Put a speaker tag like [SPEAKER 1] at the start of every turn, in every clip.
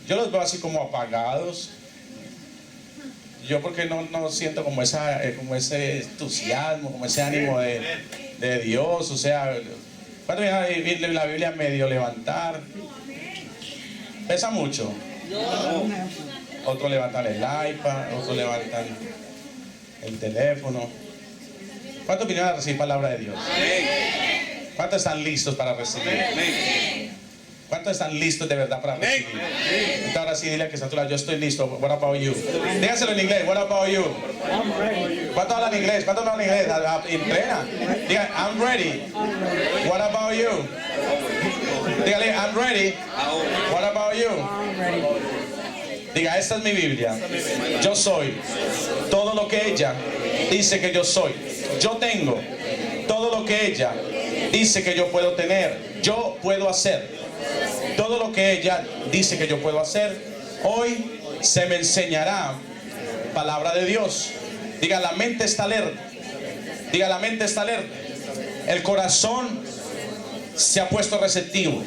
[SPEAKER 1] Yo los veo así como apagados. Yo porque no siento como ese entusiasmo, como ese ánimo de Dios. O sea, cuando viene la Biblia medio levantar, pesa mucho. Otros levantan el iPad, otros levantan el teléfono. ¿Cuántos vinieron a recibir palabra de Dios? ¿Cuántos están listos para recibir? ¿Cuántos están listos de verdad para recibir? Entonces ahora sí, dile que está a tu lado, yo estoy listo. What about you? Dígaselo en inglés. What about you? ¿Cuántos hablan inglés? ¿Cuántos hablan inglés? Entrena. Diga, I'm ready. What about you? Dígale, I'm ready. What about you? Diga, esta es mi Biblia. Yo soy todo lo que ella dice que yo soy. Yo tengo todo lo que ella dice que yo puedo tener. Yo puedo hacer todo lo que ella dice que yo puedo hacer. Hoy se me enseñará palabra de Dios. Diga, la mente está alerta. Diga, la mente está alerta. El corazón se ha puesto receptivo.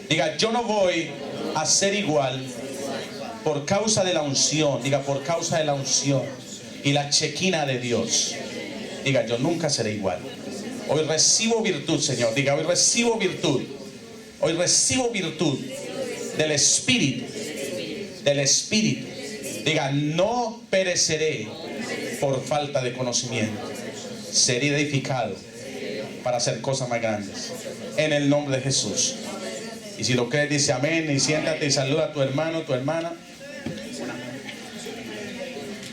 [SPEAKER 1] Diga, yo no voy a ser igual por causa de la unción. Diga, por causa de la unción y la chequina de Dios. Diga, yo nunca seré igual. Hoy recibo virtud, Señor. Diga, hoy recibo virtud. Hoy recibo virtud del Espíritu. Del Espíritu. Diga, no pereceré por falta de conocimiento. Seré edificado para hacer cosas más grandes. En el nombre de Jesús. Y si lo crees, dice amén. Y siéntate y saluda a tu hermano, tu hermana.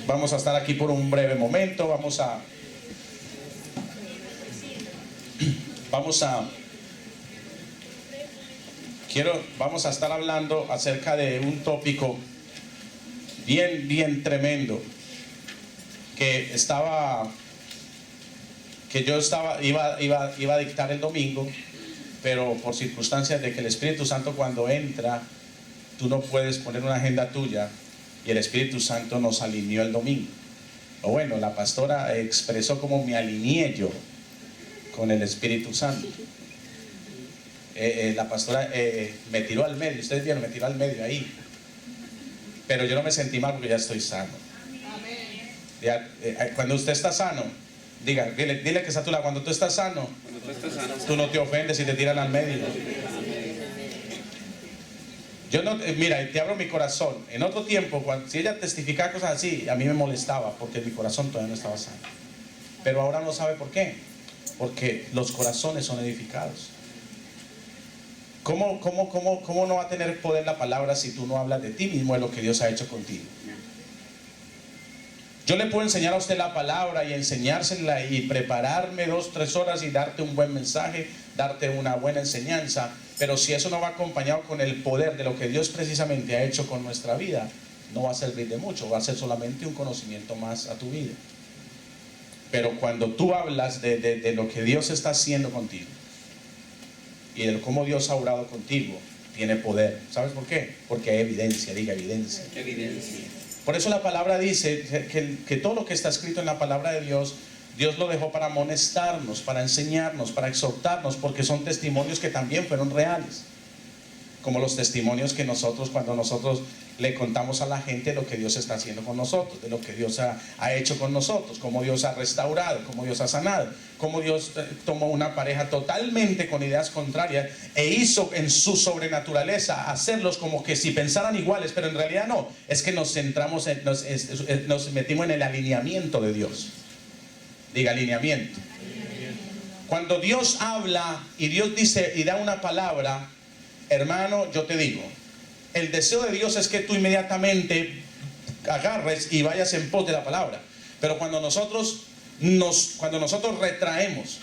[SPEAKER 1] Vamos a estar aquí por un breve momento. Vamos a estar hablando acerca de un tópico bien tremendo que yo iba a dictar el domingo, pero por circunstancias de que el Espíritu Santo cuando entra, tú no puedes poner una agenda tuya, y el Espíritu Santo nos alineó el domingo. O bueno, la pastora expresó cómo me alineé yo con el Espíritu Santo. La pastora me tiró al medio, ustedes vieron, me tiró al medio ahí. Pero yo no me sentí mal porque ya estoy sano. Ya, cuando usted está sano, dile que está a tu lado, cuando tú estás sano, tú no te ofendes y te tiran al medio. Yo no, mira, te abro mi corazón. En otro tiempo, si ella testificaba cosas así, a mí me molestaba porque mi corazón todavía no estaba sano. Pero ahora no sabe por qué. Porque los corazones son edificados. ¿Cómo no va a tener poder la palabra si tú no hablas de ti mismo, de lo que Dios ha hecho contigo? Yo le puedo enseñar a usted la palabra y enseñársela y prepararme 2-3 horas y darte un buen mensaje, darte una buena enseñanza, pero si eso no va acompañado con el poder de lo que Dios precisamente ha hecho con nuestra vida, no va a servir de mucho, va a ser solamente un conocimiento más a tu vida. Pero cuando tú hablas de lo que Dios está haciendo contigo y de cómo Dios ha obrado contigo, tiene poder. ¿Sabes por qué? Porque hay evidencia. Diga, evidencia. Evidencia. Por eso la palabra dice que todo lo que está escrito en la palabra de Dios, Dios lo dejó para amonestarnos, para enseñarnos, para exhortarnos, porque son testimonios que también fueron reales. Como los testimonios que cuando nosotros le contamos a la gente lo que Dios está haciendo con nosotros, de lo que Dios ha hecho con nosotros, cómo Dios ha restaurado, cómo Dios ha sanado, cómo Dios tomó una pareja totalmente con ideas contrarias e hizo en su sobrenaturaleza hacerlos como que si pensaran iguales, pero en realidad no, es que nos centramos, nos metimos en el alineamiento de Dios. Diga, alineamiento. Cuando Dios habla y Dios dice y da una palabra, hermano, yo te digo, el deseo de Dios es que tú inmediatamente agarres y vayas en pos de la palabra. Pero cuando nosotros retraemos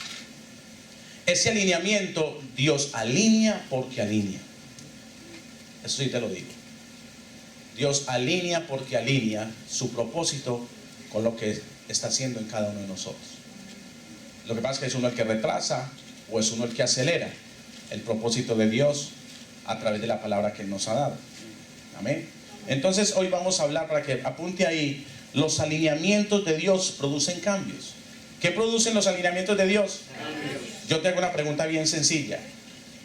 [SPEAKER 1] ese alineamiento, Dios alinea porque alinea. Eso sí te lo digo. Dios alinea porque alinea su propósito con lo que está haciendo en cada uno de nosotros. Lo que pasa es que es uno el que retrasa o es uno el que acelera el propósito de Dios a través de la palabra que Él nos ha dado. Amén. Entonces hoy vamos a hablar, para que apunte ahí, los alineamientos de Dios producen cambios. ¿Qué producen los alineamientos de Dios? Cambios. Yo te hago una pregunta bien sencilla.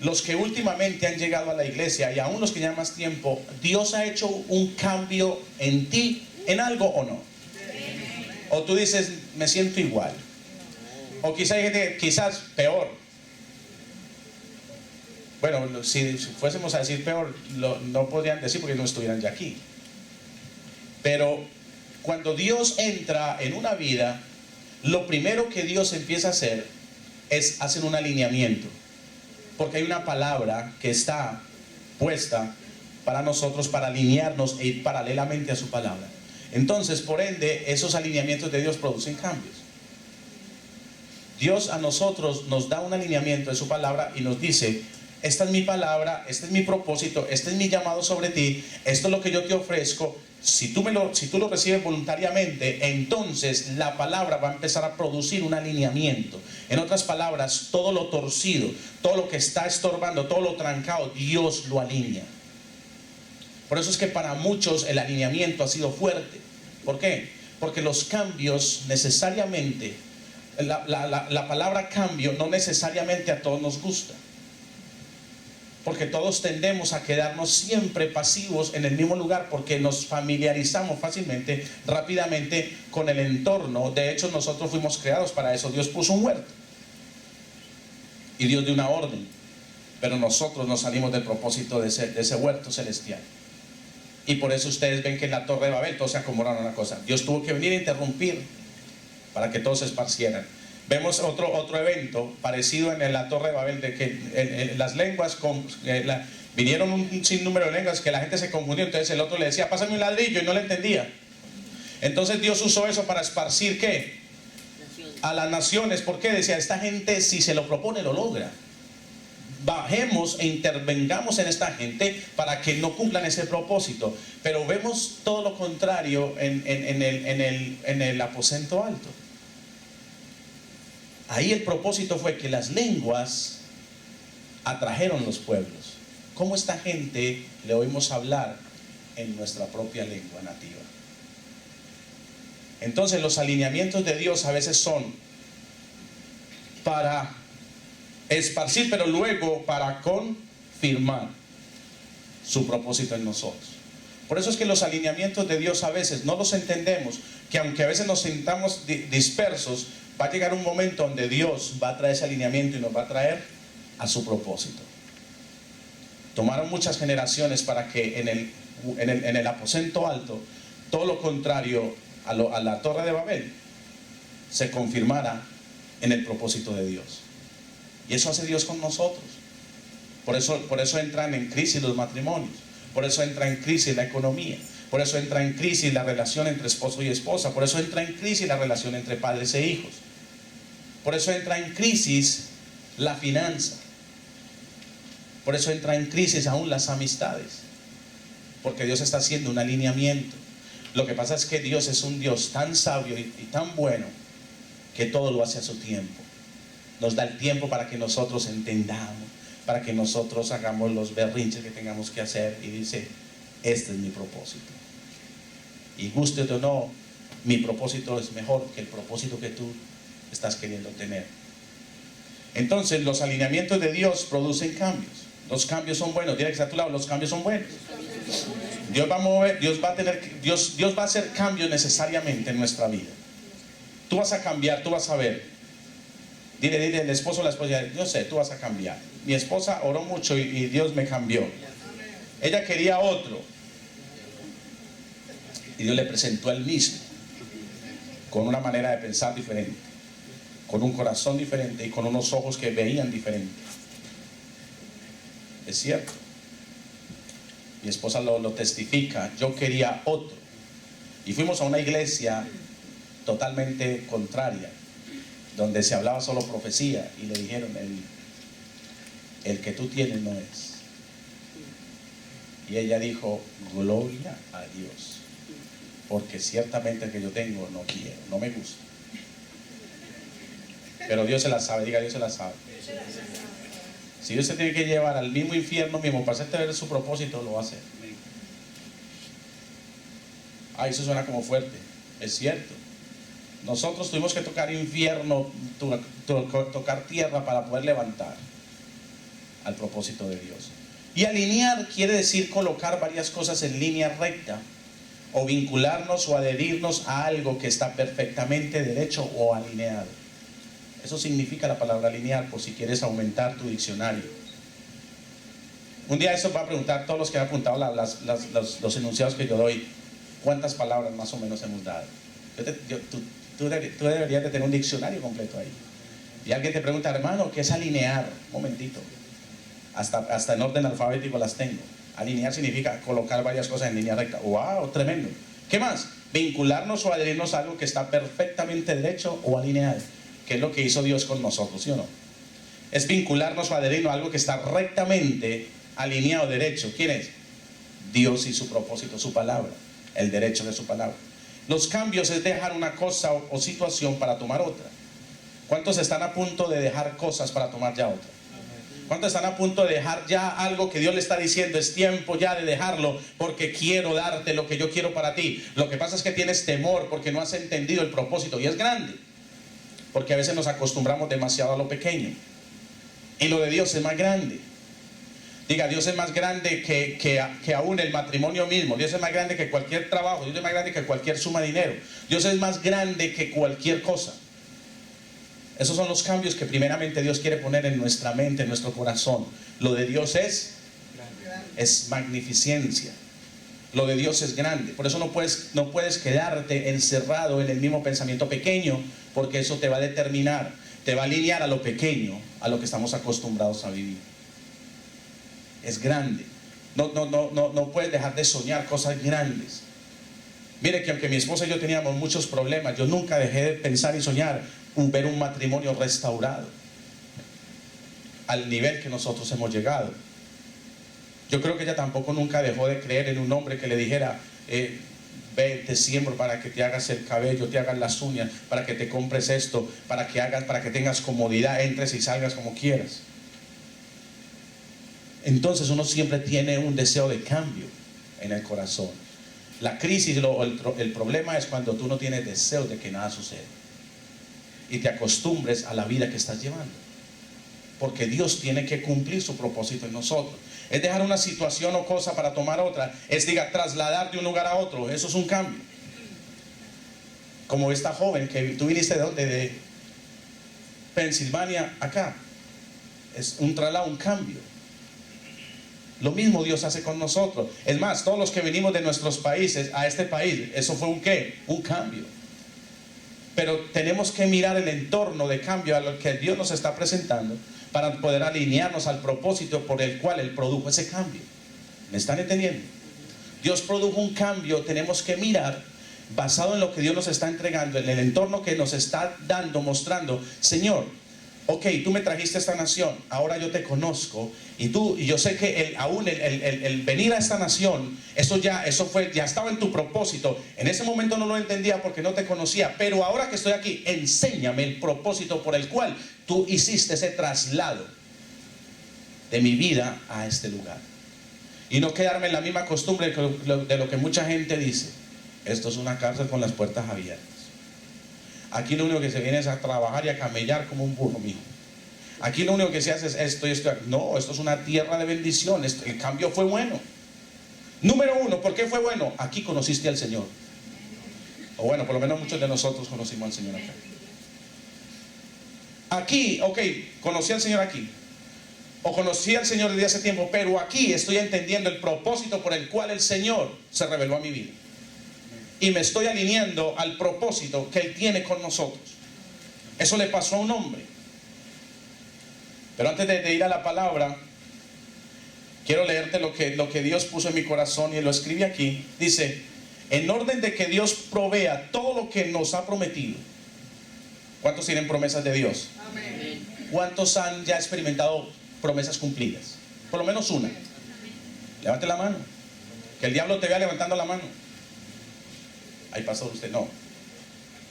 [SPEAKER 1] los que últimamente han llegado a la iglesia y aún los que llevan más tiempo, ¿Dios ha hecho un cambio en ti, en algo o no? O tú dices, me siento igual. O quizás hay gente, quizás peor. Bueno, si fuésemos a decir peor, no podrían decir porque no estuvieran ya aquí. Pero cuando Dios entra en una vida, lo primero que Dios empieza a hacer es hacer un alineamiento. Porque hay una palabra que está puesta para nosotros, para alinearnos e ir paralelamente a su palabra. Entonces, por ende, esos alineamientos de Dios producen cambios. Dios a nosotros nos da un alineamiento de su palabra y nos dice: esta es mi palabra, este es mi propósito, este es mi llamado sobre ti, esto es lo que yo te ofrezco. Si tú lo recibes voluntariamente, entonces la palabra va a empezar a producir un alineamiento. En otras palabras, todo lo torcido, todo lo que está estorbando, todo lo trancado, Dios lo alinea. Por eso es que para muchos el alineamiento ha sido fuerte. ¿Por qué? Porque los cambios necesariamente, la palabra cambio no necesariamente a todos nos gusta. Porque todos tendemos a quedarnos siempre pasivos en el mismo lugar, porque nos familiarizamos fácilmente, rápidamente con el entorno. De hecho, nosotros fuimos creados para eso. Dios puso un huerto y Dios dio una orden, pero nosotros nos salimos del propósito de ese huerto celestial. Y por eso ustedes ven que en la Torre de Babel todos se acomodaron a una cosa. Dios tuvo que venir a interrumpir para que todos se esparcieran. Vemos otro evento parecido en la Torre de Babel, de que en las lenguas, vinieron un sinnúmero de lenguas que la gente se confundió. Entonces el otro le decía, pásame un ladrillo, y no le entendía. Entonces Dios usó eso para esparcir, ¿qué? A las naciones. ¿Por qué? Decía, esta gente, si se lo propone, lo logra. Bajemos e intervengamos en esta gente para que no cumplan ese propósito. Pero vemos todo lo contrario en el aposento alto. Ahí el propósito fue que las lenguas atrajeron los pueblos. ¿Cómo esta gente le oímos hablar en nuestra propia lengua nativa? Entonces los alineamientos de Dios a veces son para esparcir, pero luego para confirmar su propósito en nosotros. Por eso es que los alineamientos de Dios a veces no los entendemos, que aunque a veces nos sintamos dispersos, va a llegar un momento donde Dios va a traer ese alineamiento y nos va a traer a su propósito. Tomaron muchas generaciones para que en el aposento alto, todo lo contrario a la Torre de Babel, se confirmara en el propósito de Dios. Y eso hace Dios con nosotros. Por eso entran en crisis los matrimonios. Por eso entra en crisis la economía. Por eso entra en crisis la relación entre esposo y esposa. Por eso entra en crisis la relación entre padres e hijos. Por eso entra en crisis la finanza. Por eso entra en crisis aún las amistades. Porque Dios está haciendo un alineamiento. Lo que pasa es que Dios es un Dios tan sabio y tan bueno que todo lo hace a su tiempo. Nos da el tiempo para que nosotros entendamos, para que nosotros hagamos los berrinches que tengamos que hacer. Y dice, este es mi propósito. Y guste o no, mi propósito es mejor que el propósito que tú estás queriendo tener. Entonces los alineamientos de Dios producen cambios. Los cambios son buenos. Dile que está a tu lado, los cambios son buenos. Dios va a mover, Dios va a hacer cambios necesariamente en nuestra vida. Tú vas a cambiar, tú vas a ver. Dile el esposo o la esposa, yo sé, tú vas a cambiar. Mi esposa oró mucho y Dios me cambió. Ella quería otro y Dios le presentó el mismo, con una manera de pensar diferente, con un corazón diferente y con unos ojos que veían diferente. Es cierto. Mi esposa lo testifica. Yo quería otro y fuimos a una iglesia totalmente contraria, donde se hablaba solo profecía, y le dijeron, el que tú tienes no es. Y ella dijo, gloria a Dios, porque ciertamente el que yo tengo no quiero, no me gusta. Pero Dios se la sabe, diga, Dios se la sabe. Si Dios se tiene que llevar al mismo infierno mismo para hacerte ver su propósito, lo va a hacer. Ah, eso suena como fuerte, es cierto. Nosotros tuvimos que tocar infierno, tocar tierra para poder levantar. al propósito de Dios. Y alinear quiere decir colocar varias cosas en línea recta, o vincularnos o adherirnos a algo que está perfectamente derecho o alineado. Eso significa la palabra alinear, por si quieres aumentar tu diccionario. Un día eso va a preguntar todos los que han apuntado los enunciados que yo doy, ¿cuántas palabras más o menos hemos dado? Tú deberías de tener un diccionario completo ahí. Y alguien te pregunta, hermano, ¿qué es alinear? Un momentito. Hasta en orden alfabético las tengo. Alinear significa colocar varias cosas en línea recta. ¡Wow! Tremendo. ¿Qué más? Vincularnos o adherirnos a algo que está perfectamente derecho o alineado, que es lo que hizo Dios con nosotros, ¿sí o no? Es vincularnos o adherirnos a algo que está rectamente alineado, derecho. ¿Quién es? Dios y su propósito, su palabra, el derecho de su palabra. Los cambios es dejar una cosa o situación para tomar otra. ¿Cuántos están a punto de dejar cosas para tomar ya otra? ¿Cuántos están a punto de dejar ya algo que Dios le está diciendo? Es tiempo ya de dejarlo porque quiero darte lo que yo quiero para ti. Lo que pasa es que tienes temor porque no has entendido el propósito, y es grande, porque a veces nos acostumbramos demasiado a lo pequeño y lo de Dios es más grande. Diga, Dios es más grande que aún el matrimonio mismo. Dios es más grande que cualquier trabajo. Dios es más grande que cualquier suma de dinero. Dios es más grande que cualquier cosa. Esos son los cambios que primeramente Dios quiere poner en nuestra mente, en nuestro corazón. Lo de Dios es magnificencia. Lo de Dios es grande. Por eso no puedes quedarte encerrado en el mismo pensamiento pequeño, porque eso te va a determinar, te va a alinear a lo pequeño, a lo que estamos acostumbrados a vivir. Es grande. No puedes dejar de soñar cosas grandes. Mire que aunque mi esposa y yo teníamos muchos problemas, yo nunca dejé de pensar y soñar ver un matrimonio restaurado al nivel que nosotros hemos llegado. Yo creo que ella tampoco nunca dejó de creer en un hombre que le dijera, ve, te siembro para que te hagas el cabello, te hagas las uñas, para que te compres esto, para que tengas comodidad, entres y salgas como quieras. Entonces uno siempre tiene un deseo de cambio en el corazón. La crisis, el problema es cuando tú no tienes deseo de que nada suceda y te acostumbres a la vida que estás llevando, porque Dios tiene que cumplir su propósito en nosotros. Es dejar una situación o cosa para tomar otra. Es, trasladar de un lugar a otro. Eso es un cambio. Como esta joven que tú viniste de ¿dónde? De Pensilvania acá. Es un traslado, un cambio. Lo mismo Dios hace con nosotros. Es más, todos los que venimos de nuestros países a este país, eso fue un ¿qué? Un cambio. Pero tenemos que mirar el entorno de cambio a lo que Dios nos está presentando para poder alinearnos al propósito por el cual Él produjo ese cambio. ¿Me están entendiendo? Dios produjo un cambio, tenemos que mirar basado en lo que Dios nos está entregando, en el entorno que nos está dando, mostrando. Señor, ok, tú me trajiste a esta nación, ahora yo te conozco, y yo sé que el venir a esta nación, eso ya estaba en tu propósito. En ese momento no lo entendía porque no te conocía, pero ahora que estoy aquí, enséñame el propósito por el cual tú hiciste ese traslado de mi vida a este lugar. Y no quedarme en la misma costumbre de lo que mucha gente dice. Esto es una cárcel con las puertas abiertas. Aquí lo único que se viene es a trabajar y a camellar como un burro, mijo. Aquí lo único que se hace es esto y esto. No, esto es una tierra de bendición. El cambio fue bueno. Número uno, ¿por qué fue bueno? Aquí conociste al Señor. O bueno, por lo menos muchos de nosotros conocimos al Señor acá. Aquí, ok, conocí al Señor aquí. O conocí al Señor desde hace tiempo, pero aquí estoy entendiendo el propósito por el cual el Señor se reveló a mi vida. Y me estoy alineando al propósito que Él tiene con nosotros. Eso le pasó a un hombre. Pero antes de ir a la palabra, quiero leerte lo que Dios puso en mi corazón y lo escribí aquí. Dice, en orden de que Dios provea todo lo que nos ha prometido. ¿Cuántos tienen promesas de Dios? Amén. ¿Cuántos han ya experimentado promesas cumplidas? Por lo menos una. Levante la mano. Que el diablo te vea levantando la mano. Ay, pastor, usted no.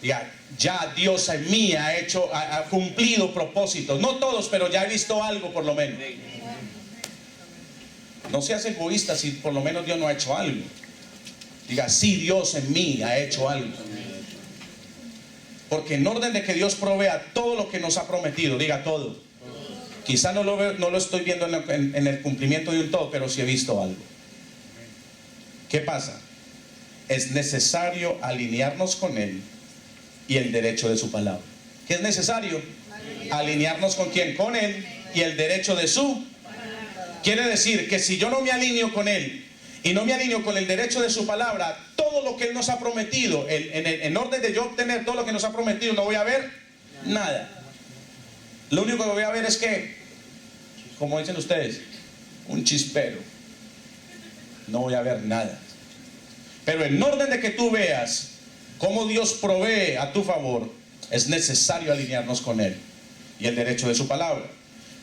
[SPEAKER 1] Diga, ya Dios en mí ha cumplido propósitos. No todos, pero ya he visto algo por lo menos. No seas egoísta si por lo menos Dios no ha hecho algo. Diga, sí, Dios en mí ha hecho algo. Porque en orden de que Dios provea todo lo que nos ha prometido, diga todo. Quizá no lo estoy viendo en el cumplimiento de un todo, pero sí he visto algo. ¿Qué pasa? Es necesario alinearnos con Él y el derecho de su palabra. ¿Qué es necesario? Alinearnos con quién, con Él y el derecho de su palabra. Quiere decir que si yo no me alineo con Él y no me alineo con el derecho de su palabra, todo lo que Él nos ha prometido, en orden de yo obtener todo lo que nos ha prometido, no voy a ver nada. Lo único que voy a ver es que, como dicen ustedes, un chispero. No voy a ver nada. Pero en orden de que tú veas cómo Dios provee a tu favor, es necesario alinearnos con Él y el derecho de su palabra.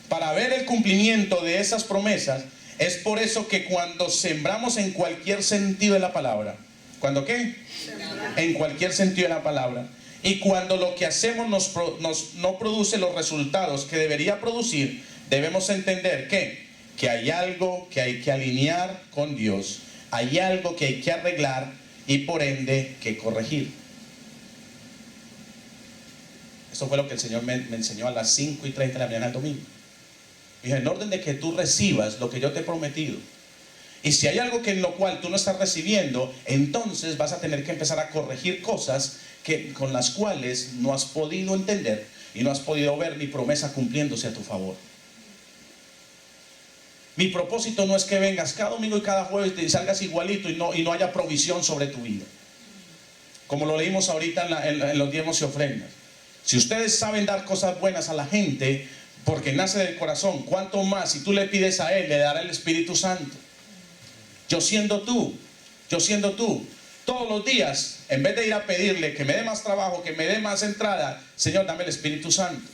[SPEAKER 1] Para ver el cumplimiento de esas promesas, es por eso que cuando sembramos en cualquier sentido de la palabra, ¿cuándo qué? En cualquier sentido de la palabra, y cuando lo que hacemos no produce los resultados que debería producir, debemos entender que hay algo que hay que alinear con Dios, hay algo que hay que arreglar y por ende que corregir. Eso fue lo que el Señor me enseñó a las 5:30 de la mañana el domingo. Dije, en orden de que tú recibas lo que yo te he prometido, y si hay algo en lo cual tú no estás recibiendo, entonces vas a tener que empezar a corregir cosas con las cuales no has podido entender y no has podido ver mi promesa cumpliéndose a tu favor. Mi propósito no es que vengas cada domingo y cada jueves y salgas igualito y no haya provisión sobre tu vida. Como lo leímos ahorita en los diezmos y ofrendas. Si ustedes saben dar cosas buenas a la gente, porque nace del corazón, ¿cuánto más si tú le pides a Él, le dará el Espíritu Santo? Yo siendo tú, todos los días, en vez de ir a pedirle que me dé más trabajo, que me dé más entrada, Señor, dame el Espíritu Santo.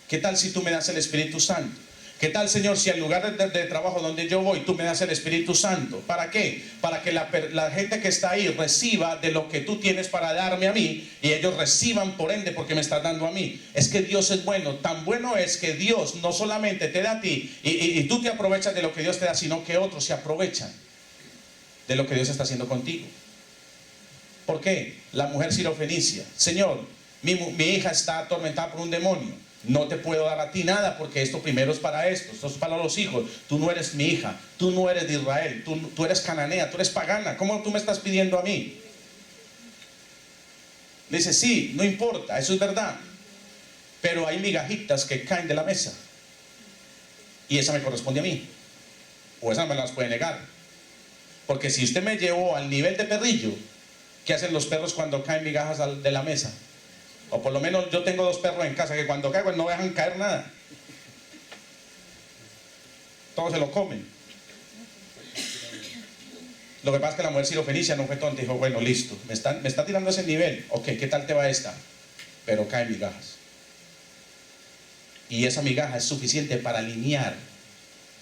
[SPEAKER 1] ¿Qué tal si tú me das el Espíritu Santo? ¿Qué tal, Señor, si al lugar de trabajo donde yo voy, tú me das el Espíritu Santo? ¿Para qué? Para que la gente que está ahí reciba de lo que tú tienes para darme a mí, y ellos reciban por ende porque me estás dando a mí. Es que Dios es bueno. Tan bueno es que Dios no solamente te da a ti y tú te aprovechas de lo que Dios te da, sino que otros se aprovechan de lo que Dios está haciendo contigo. ¿Por qué? La mujer sirofenicia: Señor, mi hija está atormentada por un demonio. No te puedo dar a ti nada porque esto primero es para esto es para los hijos. Tú no eres mi hija, tú no eres de Israel, tú eres cananea, tú eres pagana. ¿Cómo tú me estás pidiendo a mí? Le dice, sí, no importa, eso es verdad, pero hay migajitas que caen de la mesa y esa me corresponde a mí, o esa me las puede negar. Porque si usted me llevó al nivel de perrillo, ¿qué hacen los perros cuando caen migajas de la mesa? O por lo menos yo tengo 2 perros en casa que cuando caen no dejan caer nada. Todos se lo comen. Lo que pasa es que la mujer sirofenicia no fue tonta, dijo, bueno, listo, me está tirando a ese nivel. Ok, ¿qué tal te va esta? Pero caen migajas. Y esa migaja es suficiente para alinear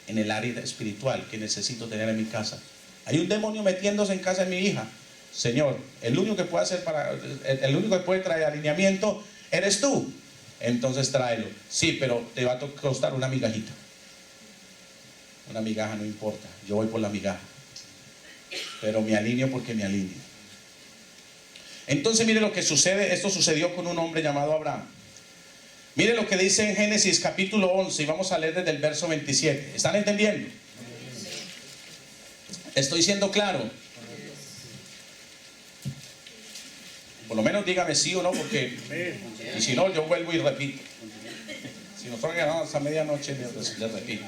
[SPEAKER 1] en el área espiritual que necesito tener en mi casa. Hay un demonio metiéndose en casa de mi hija. Señor, el único que puede traer alineamiento eres tú. Entonces tráelo. Sí, pero te va a costar una migajita. Una migaja no importa, yo voy por la migaja, pero me alineo porque me alineo. Entonces mire lo que sucede. Esto sucedió con un hombre llamado Abraham. Mire lo que dice en Génesis capítulo 11 y vamos a leer desde el verso 27. ¿Están entendiendo? ¿Estoy siendo claro? Por lo menos dígame sí o no, porque y si no, yo vuelvo y repito. Si nos toca quedar hasta medianoche, les repito.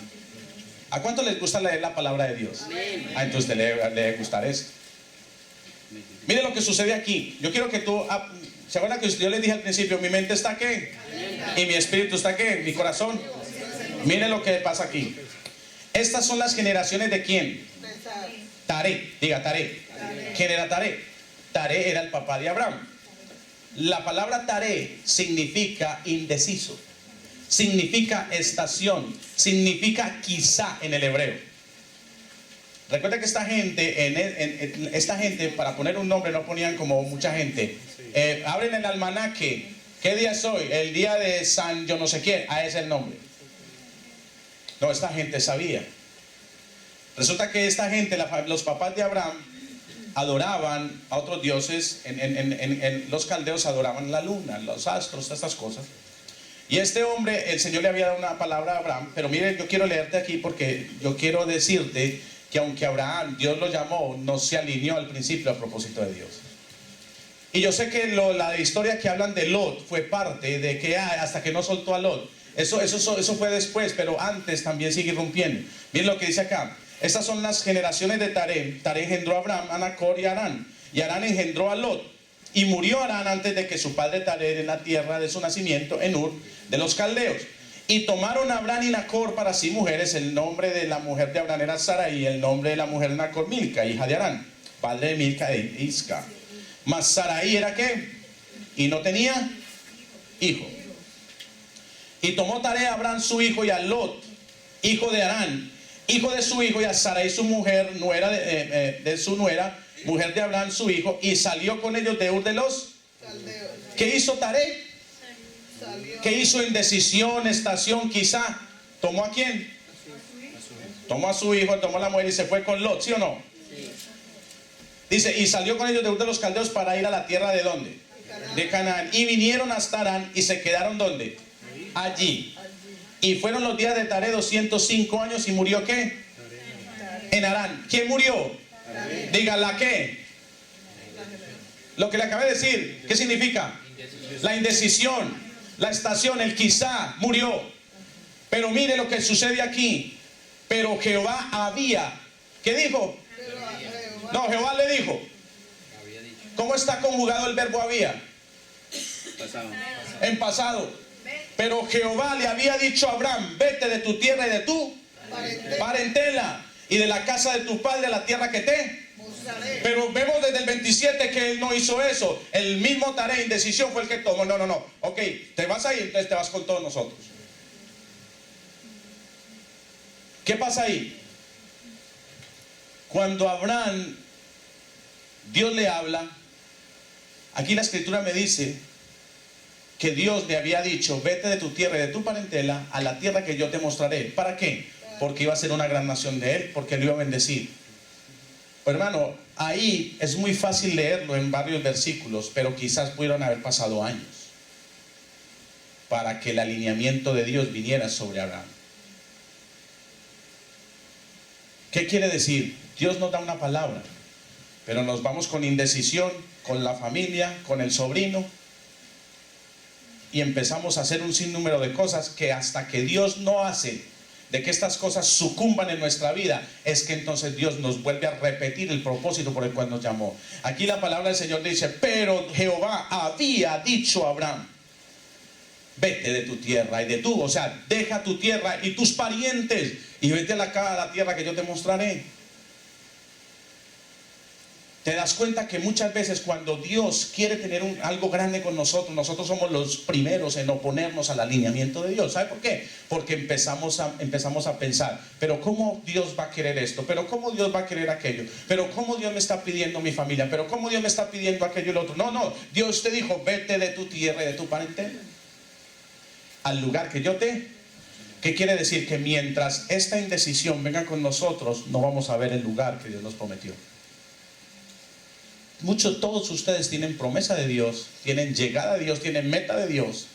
[SPEAKER 1] ¿A cuánto les gusta leer la palabra de Dios? Entonces le debe gustar esto. Mire lo que sucede aquí. Yo quiero que tú, ¿se acuerdan que yo les dije al principio, mi mente está ¿qué? Y mi espíritu está ¿qué? Mi corazón. Mire lo que pasa aquí. Estas son las generaciones de ¿quién? Taré, diga Taré. ¿Quién era Taré? Taré era el papá de Abraham. La palabra Taré significa indeciso, significa estación, significa quizá en el hebreo. Recuerda que esta gente, para poner un nombre, no ponían como mucha gente. Abren el almanaque. ¿Qué día es hoy? El día de San yo no sé quién. Ese es el nombre. No, esta gente sabía. Resulta que esta gente, los papás de Abraham, adoraban a otros dioses. En los caldeos adoraban la luna, los astros, estas cosas. Y este hombre, el Señor le había dado una palabra a Abraham, pero mire, yo quiero leerte aquí porque yo quiero decirte que aunque Abraham, Dios lo llamó, no se alineó al principio al propósito de Dios. Y yo sé que la historia que hablan de Lot fue parte de que hasta que no soltó a Lot. Eso fue después, pero antes también sigue rompiendo. Miren lo que dice acá. Estas son las generaciones de Taré. Taré engendró a Abraham, a Nacor y a Harán. Y Harán engendró a Lot. Y murió Harán antes de que su padre Taré en la tierra de su nacimiento, en Ur de los caldeos. Y tomaron a Abraham y Nacor para sí mujeres. El nombre de la mujer de Abraham era Sarai, y el nombre de la mujer de Nacor, Milca, hija de Harán, padre de Milca e Isca. Mas Sarai era ¿qué? Y no tenía hijo. Y tomó Taré a Abraham su hijo y a Lot, hijo de Harán, hijo de su hijo, y a Sarai su mujer, nuera de su nuera, mujer de Abraham su hijo, y salió con ellos de Ur de los caldeos. ¿Qué hizo Taré? ¿Qué hizo en decisión, estación? Quizá tomó ¿a quién? Tomó a su hijo, tomó a la mujer y se fue con Lot, ¿sí o no? Dice, y salió con ellos de Ur de los caldeos para ir a la tierra de ¿dónde? De Canaán. Y vinieron hasta Harán y se quedaron ¿dónde? Allí. Y fueron los días de Taré 205 años y murió ¿qué? En Harán. ¿Quién murió? Dígala ¿qué? Lo que le acabé de decir. ¿Qué significa? La indecisión, la estación, el quizá, murió. Pero mire lo que sucede aquí. Pero Jehová había, ¿qué dijo? No, Jehová le dijo. ¿Cómo está conjugado el verbo había? En pasado. Pero Jehová le había dicho a Abraham, vete de tu tierra y de tu parentela y de la casa de tu padre a la tierra que te. Pero vemos desde el 27 que él no hizo eso. El mismo Taré, indecisión, fue el que tomó. No. Ok, te vas ahí, entonces te vas con todos nosotros. ¿Qué pasa ahí? Cuando Abraham, Dios le habla, aquí la escritura me dice que Dios le había dicho, vete de tu tierra y de tu parentela a la tierra que yo te mostraré. ¿Para qué? Porque iba a ser una gran nación de él, porque lo iba a bendecir. Pero hermano, ahí es muy fácil leerlo en varios versículos, pero quizás pudieron haber pasado años para que el alineamiento de Dios viniera sobre Abraham. ¿Qué quiere decir? Dios nos da una palabra, pero nos vamos con indecisión, con la familia, con el sobrino, y empezamos a hacer un sinnúmero de cosas que hasta que Dios no hace de que estas cosas sucumban en nuestra vida, es que entonces Dios nos vuelve a repetir el propósito por el cual nos llamó. Aquí la palabra del Señor dice, pero Jehová había dicho a Abraham, vete de tu tierra y de tu, o sea, deja tu tierra y tus parientes y vete a la tierra que yo te mostraré. Te das cuenta que muchas veces cuando Dios quiere tener algo grande con nosotros, nosotros somos los primeros en oponernos al alineamiento de Dios. ¿Sabe por qué? Porque empezamos a pensar, pero ¿cómo Dios va a querer esto? ¿Pero cómo Dios va a querer aquello? ¿Pero cómo Dios me está pidiendo mi familia? ¿Pero cómo Dios me está pidiendo aquello y lo otro? No, Dios te dijo, vete de tu tierra y de tu parentela al lugar que yo te... ¿Qué quiere decir? Que mientras esta indecisión venga con nosotros, no vamos a ver el lugar que Dios nos prometió. Todos ustedes tienen promesa de Dios, tienen llegada de Dios, tienen meta de Dios,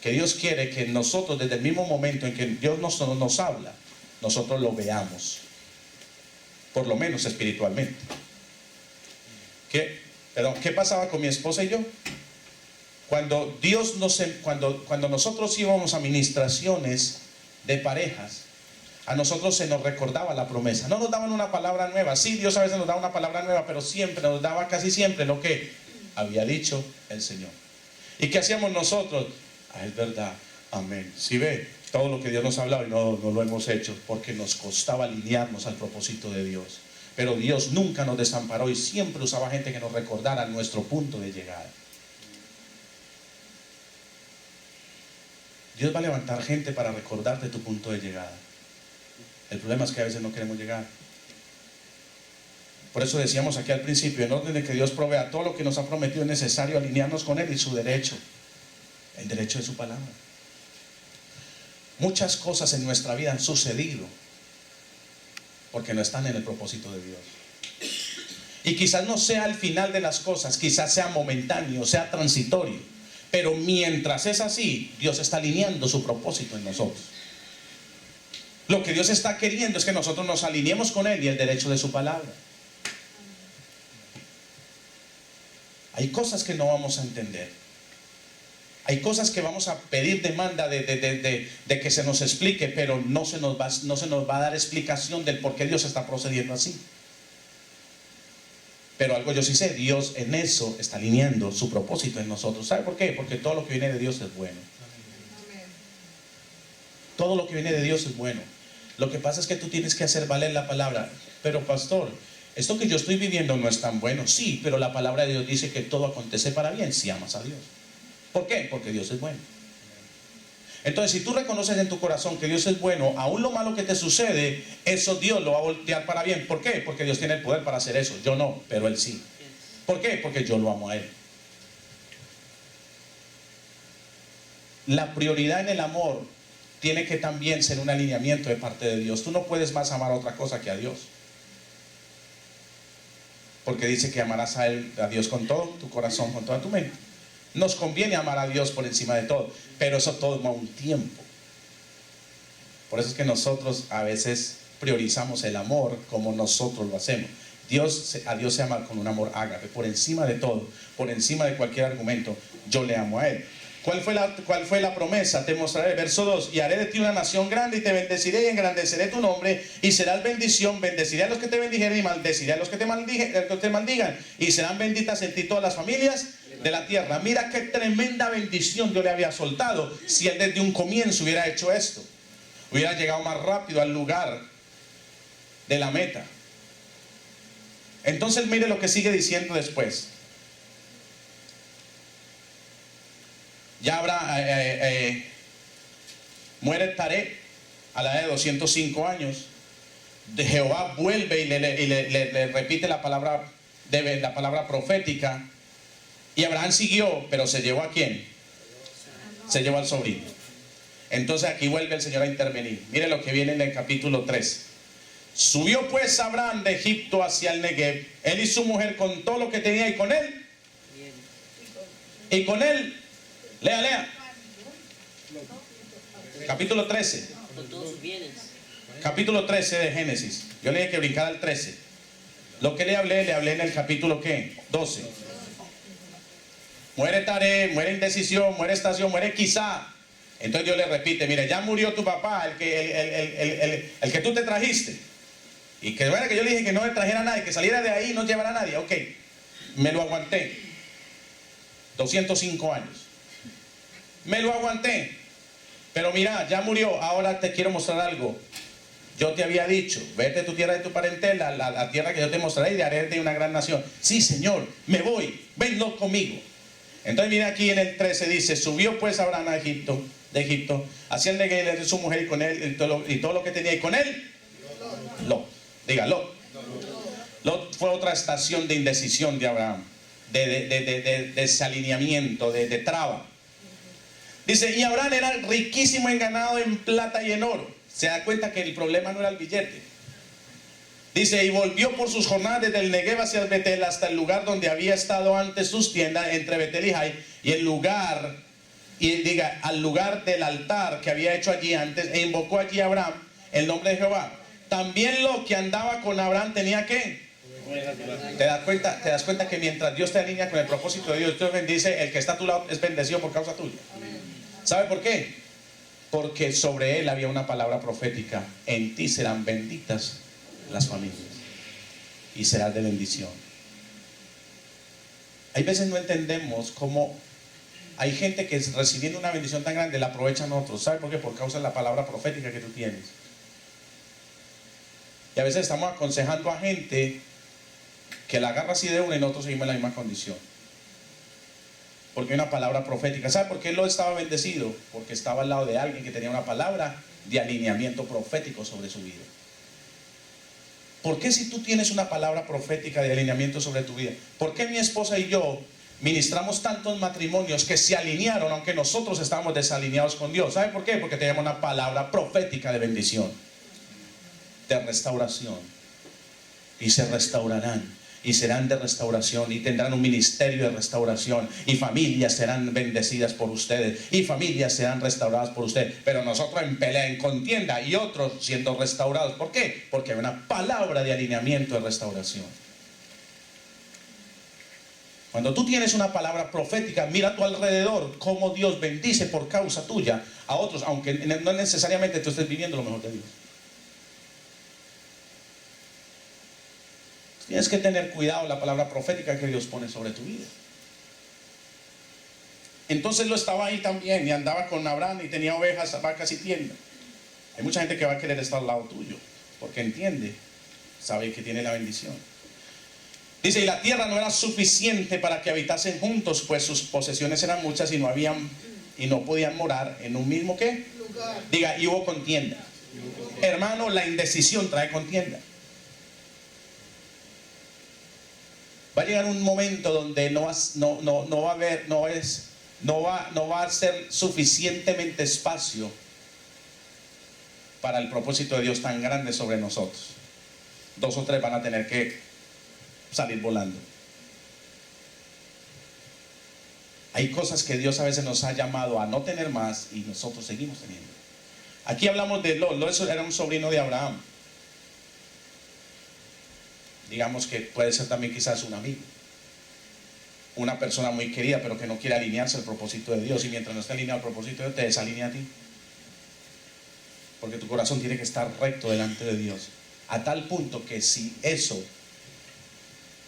[SPEAKER 1] que Dios quiere que nosotros desde el mismo momento en que Dios nos habla, nosotros lo veamos, por lo menos espiritualmente. ¿Qué pasaba con mi esposa y yo? Cuando nosotros íbamos a ministraciones de parejas, a nosotros se nos recordaba la promesa. No nos daban una palabra nueva. Sí, Dios a veces nos daba una palabra nueva, pero siempre nos daba, casi siempre, lo que había dicho el Señor. ¿Y qué hacíamos nosotros? Es verdad, amén. Si ve todo lo que Dios nos ha hablado y no lo hemos hecho, porque nos costaba alinearnos al propósito de Dios. Pero Dios nunca nos desamparó y siempre usaba gente que nos recordara nuestro punto de llegada. Dios va a levantar gente para recordarte tu punto de llegada. El problema es que a veces no queremos llegar. Por eso decíamos aquí al principio, en orden de que Dios provea todo lo que nos ha prometido, es necesario alinearnos con Él y su derecho, el derecho de su palabra. Muchas cosas en nuestra vida han sucedido porque no están en el propósito de Dios. Y quizás no sea el final de las cosas, quizás sea momentáneo, sea transitorio, Pero mientras es así, Dios está alineando su propósito en nosotros. Lo que Dios está queriendo es que nosotros nos alineemos con Él y el derecho de su palabra. Hay cosas que no vamos a entender. Hay cosas que vamos a pedir demanda de que se nos explique, pero no se nos va a dar explicación del por qué Dios está procediendo así. Pero algo yo sí sé, Dios en eso está alineando su propósito en nosotros. ¿Sabe por qué? Porque todo lo que viene de Dios es bueno. Todo lo que viene de Dios es bueno. Lo que pasa es que tú tienes que hacer valer la palabra. Pero pastor, esto que yo estoy viviendo no es tan bueno. Sí, pero la palabra de Dios dice que todo acontece para bien si amas a Dios. ¿Por qué? Porque Dios es bueno. Entonces, si tú reconoces en tu corazón que Dios es bueno, aún lo malo que te sucede, eso Dios lo va a voltear para bien. ¿Por qué? Porque Dios tiene el poder para hacer eso. Yo no, pero Él sí. ¿Por qué? Porque yo lo amo a Él. La prioridad en el amor tiene que también ser un alineamiento de parte de Dios. Tú no puedes más amar a otra cosa que a Dios. Porque dice que amarás a Dios con todo tu corazón, con toda tu mente. Nos conviene amar a Dios por encima de todo, pero eso toma un tiempo. Por eso es que nosotros a veces priorizamos el amor como nosotros lo hacemos. A Dios se ama con un amor ágape, por encima de todo, por encima de cualquier argumento. Yo le amo a Él. ¿Cuál fue la promesa? Te mostraré, verso 2, y haré de ti una nación grande y te bendeciré y engrandeceré tu nombre y serás bendición. Bendeciré a los que te bendijeren y maldeciré a los que te maldigan, y serán benditas en ti todas las familias de la tierra. Mira qué tremenda bendición Dios le había soltado. Si Él desde un comienzo hubiera hecho esto, hubiera llegado más rápido al lugar de la meta. Entonces mire lo que sigue diciendo después. Ya muere Taré a la edad de 205 años. De Jehová vuelve y le repite la palabra profética. Y Abraham siguió, pero se llevó ¿a quién? Se llevó al sobrino. Entonces aquí vuelve el Señor a intervenir. Mire lo que viene en el capítulo 3. Subió pues Abraham de Egipto hacia el Negev, él y su mujer con todo lo que tenía, y con él. Lea. Capítulo 13. Capítulo 13 de Génesis. Yo le dije que brincara al 13. Lo que le hablé en el capítulo ¿qué? 12. Muere Taré, muere indecisión, muere estación, muere quizá. Entonces Dios le repite, mira, ya murió tu papá, el que tú te trajiste. Y que bueno, que yo le dije que no me trajera a nadie, que saliera de ahí y no llevara a nadie. Ok, me lo aguanté. 205 años. Me lo aguanté. Pero mira, ya murió. Ahora te quiero mostrar algo. Yo te había dicho, vete a tu tierra de tu parentela, la tierra que yo te mostraré, y haré de una gran nación. Sí, Señor, me voy, venlo conmigo. Entonces mira aquí en el 13 dice, subió pues Abraham de Egipto, hacia el Negev de su mujer y con él y todo lo que tenía, y con él Lot. Diga, Lot. Lot fue otra estación de indecisión de Abraham, de desalineamiento, de traba. Dice, y Abraham era riquísimo en ganado, en plata y en oro. Se da cuenta que el problema no era el billete. Dice, y volvió por sus jornadas desde el Negev hacia el Betel, hasta el lugar donde había estado antes sus tiendas, entre Betel y Jai, y al lugar del altar que había hecho allí antes, e invocó allí a Abraham el nombre de Jehová. También lo que andaba con Abraham tenía ¿qué? ¿Te das cuenta que mientras Dios te alinea con el propósito de Dios, Dios bendice, el que está a tu lado es bendecido por causa tuya? ¿Sabe por qué? Porque sobre él había una palabra profética: en ti serán benditas las familias y serás de bendición. Hay veces no entendemos cómo hay gente que recibiendo una bendición tan grande la aprovechan otros. ¿Sabe por qué? Por causa de la palabra profética que tú tienes. Y a veces estamos aconsejando a gente que la agarra así de una y nosotros seguimos en la misma condición. Porque hay una palabra profética. ¿Sabe por qué él lo estaba bendecido? Porque estaba al lado de alguien que tenía una palabra de alineamiento profético sobre su vida. ¿Por qué si tú tienes una palabra profética de alineamiento sobre tu vida? ¿Por qué mi esposa y yo ministramos tantos matrimonios que se alinearon aunque nosotros estábamos desalineados con Dios? ¿Sabe por qué? Porque teníamos una palabra profética de bendición, de restauración. Y se restaurarán. y serán de restauración y tendrán un ministerio de restauración y familias serán bendecidas por ustedes y familias serán restauradas por ustedes, pero nosotros en pelea, en contienda y otros siendo restaurados. ¿Por qué? Porque hay una palabra de alineamiento de restauración. Cuando tú tienes una palabra profética, mira a tu alrededor cómo Dios bendice por causa tuya a otros, aunque no necesariamente tú estés viviendo lo mejor de Dios. Tienes que tener cuidado la palabra profética que Dios pone sobre tu vida. Entonces lo estaba ahí también y andaba con Abraham y tenía ovejas, vacas y tiendas. Hay mucha gente que va a querer estar al lado tuyo porque entiende, sabe que tiene la bendición. Dice, y la tierra no era suficiente para que habitasen juntos, pues sus posesiones eran muchas y no podían morar en un mismo ¿qué? Lugar. Diga, y hubo contienda. Hermano, la indecisión trae contienda. Va a llegar un momento donde no va a ser suficientemente espacio para el propósito de Dios tan grande sobre nosotros. 2 o 3 van a tener que salir volando. Hay cosas que Dios a veces nos ha llamado a no tener más y nosotros seguimos teniendo. Aquí hablamos de Lot. Lot era un sobrino de Abraham. Digamos que puede ser también quizás un amigo, una persona muy querida pero que no quiere alinearse al propósito de Dios, y mientras no esté alineado al propósito de Dios te desalinea a ti, porque tu corazón tiene que estar recto delante de Dios, a tal punto que si eso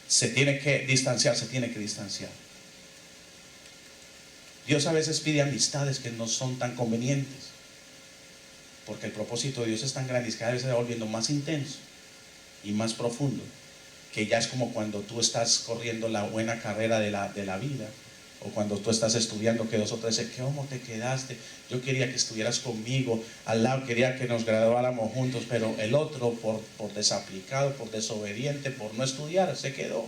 [SPEAKER 1] se tiene que distanciar, se tiene que distanciar. Dios a veces pide amistades que no son tan convenientes, porque el propósito de Dios es tan grande y cada vez se va volviendo más intenso y más profundo, que ya es como cuando tú estás corriendo la buena carrera de la vida, o cuando tú estás estudiando, que 2 o 3 dicen, ¿cómo te quedaste? Yo quería que estuvieras conmigo al lado, quería que nos graduáramos juntos, pero el otro por desaplicado, por desobediente, por no estudiar, se quedó.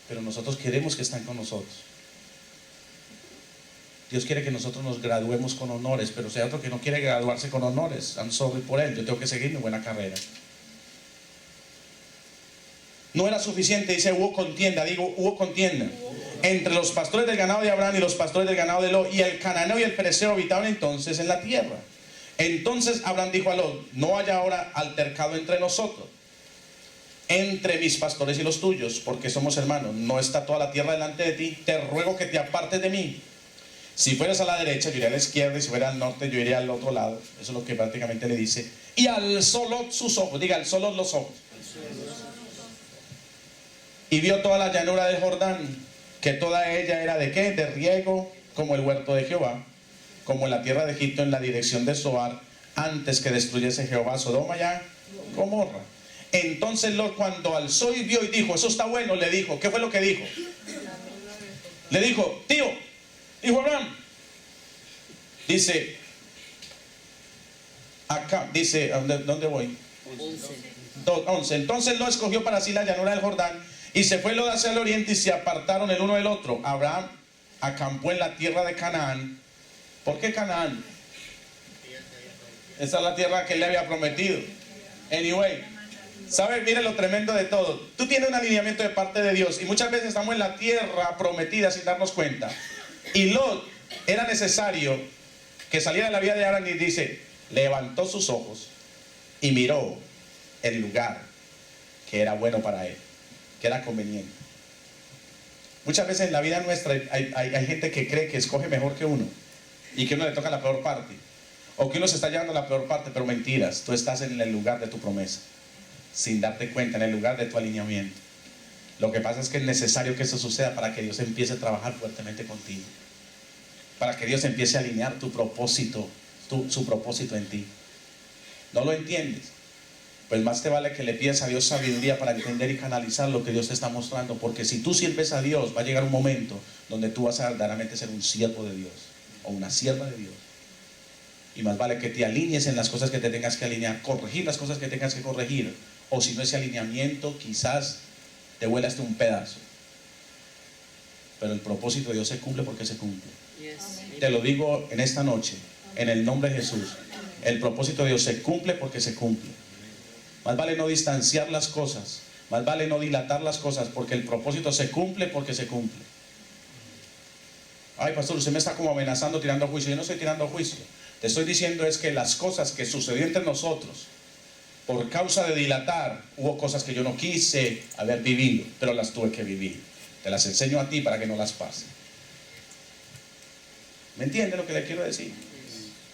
[SPEAKER 1] Pero nosotros queremos que estén con nosotros. Dios quiere que nosotros nos graduemos con honores, pero si hay otro que no quiere graduarse con honores, I'm sorry por él, yo tengo que seguir mi buena carrera. No era suficiente, dice, hubo contienda, hubo contienda entre los pastores del ganado de Abraham y los pastores del ganado de Lot, y el cananeo y el ferezeo habitaban entonces en la tierra. Entonces Abraham dijo a Lot, no haya ahora altercado entre nosotros, entre mis pastores y los tuyos, porque somos hermanos. No está toda la tierra delante de ti, te ruego que te apartes de mí. Si fueras a la derecha, yo iré a la izquierda, y si fuera al norte, yo iré al otro lado. Eso es lo que prácticamente le dice. Y alzó Lot sus ojos, diga, alzó Lot los ojos, y vio toda la llanura del Jordán, que toda ella era de ¿qué? De riego, como el huerto de Jehová, como en la tierra de Egipto, en la dirección de Zoar, antes que destruyese Jehová Sodoma y Gomorra. Entonces Lot, cuando alzó y vio y dijo, eso está bueno, le dijo, ¿qué fue lo que dijo? Le dijo, tío, dijo Abraham, dice, acá, dice, ¿dónde voy? 11. Entonces Lot escogió para sí la llanura del Jordán, y se fue Lot hacia el oriente, y se apartaron el uno del otro. Abraham acampó en la tierra de Canaán. ¿Por qué Canaán? Esa es la tierra que él le había prometido. Anyway, ¿sabes? Miren lo tremendo de todo. Tú tienes un alineamiento de parte de Dios, y muchas veces estamos en la tierra prometida sin darnos cuenta. Y Lot era necesario que saliera de la vida de Abraham, y dice, levantó sus ojos y miró el lugar que era bueno para él, que era conveniente. Muchas veces en la vida nuestra hay gente que cree que escoge mejor que uno, y que uno le toca la peor parte, o que uno se está llevando la peor parte, pero mentiras. Tú estás en el lugar de tu promesa, sin darte cuenta, en el lugar de tu alineamiento. Lo que pasa es que es necesario que eso suceda para que Dios empiece a trabajar fuertemente contigo, para que Dios empiece a alinear tu propósito, su propósito en ti. ¿No lo entiendes? Pues más te vale que le pidas a Dios sabiduría para entender y canalizar lo que Dios te está mostrando, porque si tú sirves a Dios, va a llegar un momento donde tú vas a verdaderamente ser un siervo de Dios o una sierva de Dios, y más vale que te alinees en las cosas que te tengas que alinear, corregir las cosas que tengas que corregir, o si no, ese alineamiento quizás te vuela hasta un pedazo, pero el propósito de Dios se cumple porque se cumple. Te lo digo en esta noche, en el nombre de Jesús, el propósito de Dios se cumple porque se cumple. Más vale no distanciar las cosas, más vale no dilatar las cosas, porque el propósito se cumple porque se cumple. Ay, pastor, usted me está como amenazando tirando juicio. Yo no estoy tirando juicio. Te estoy diciendo es que las cosas que sucedió entre nosotros, por causa de dilatar, hubo cosas que yo no quise haber vivido, pero las tuve que vivir. Te las enseño a ti para que no las pase. ¿Me entiende lo que le quiero decir?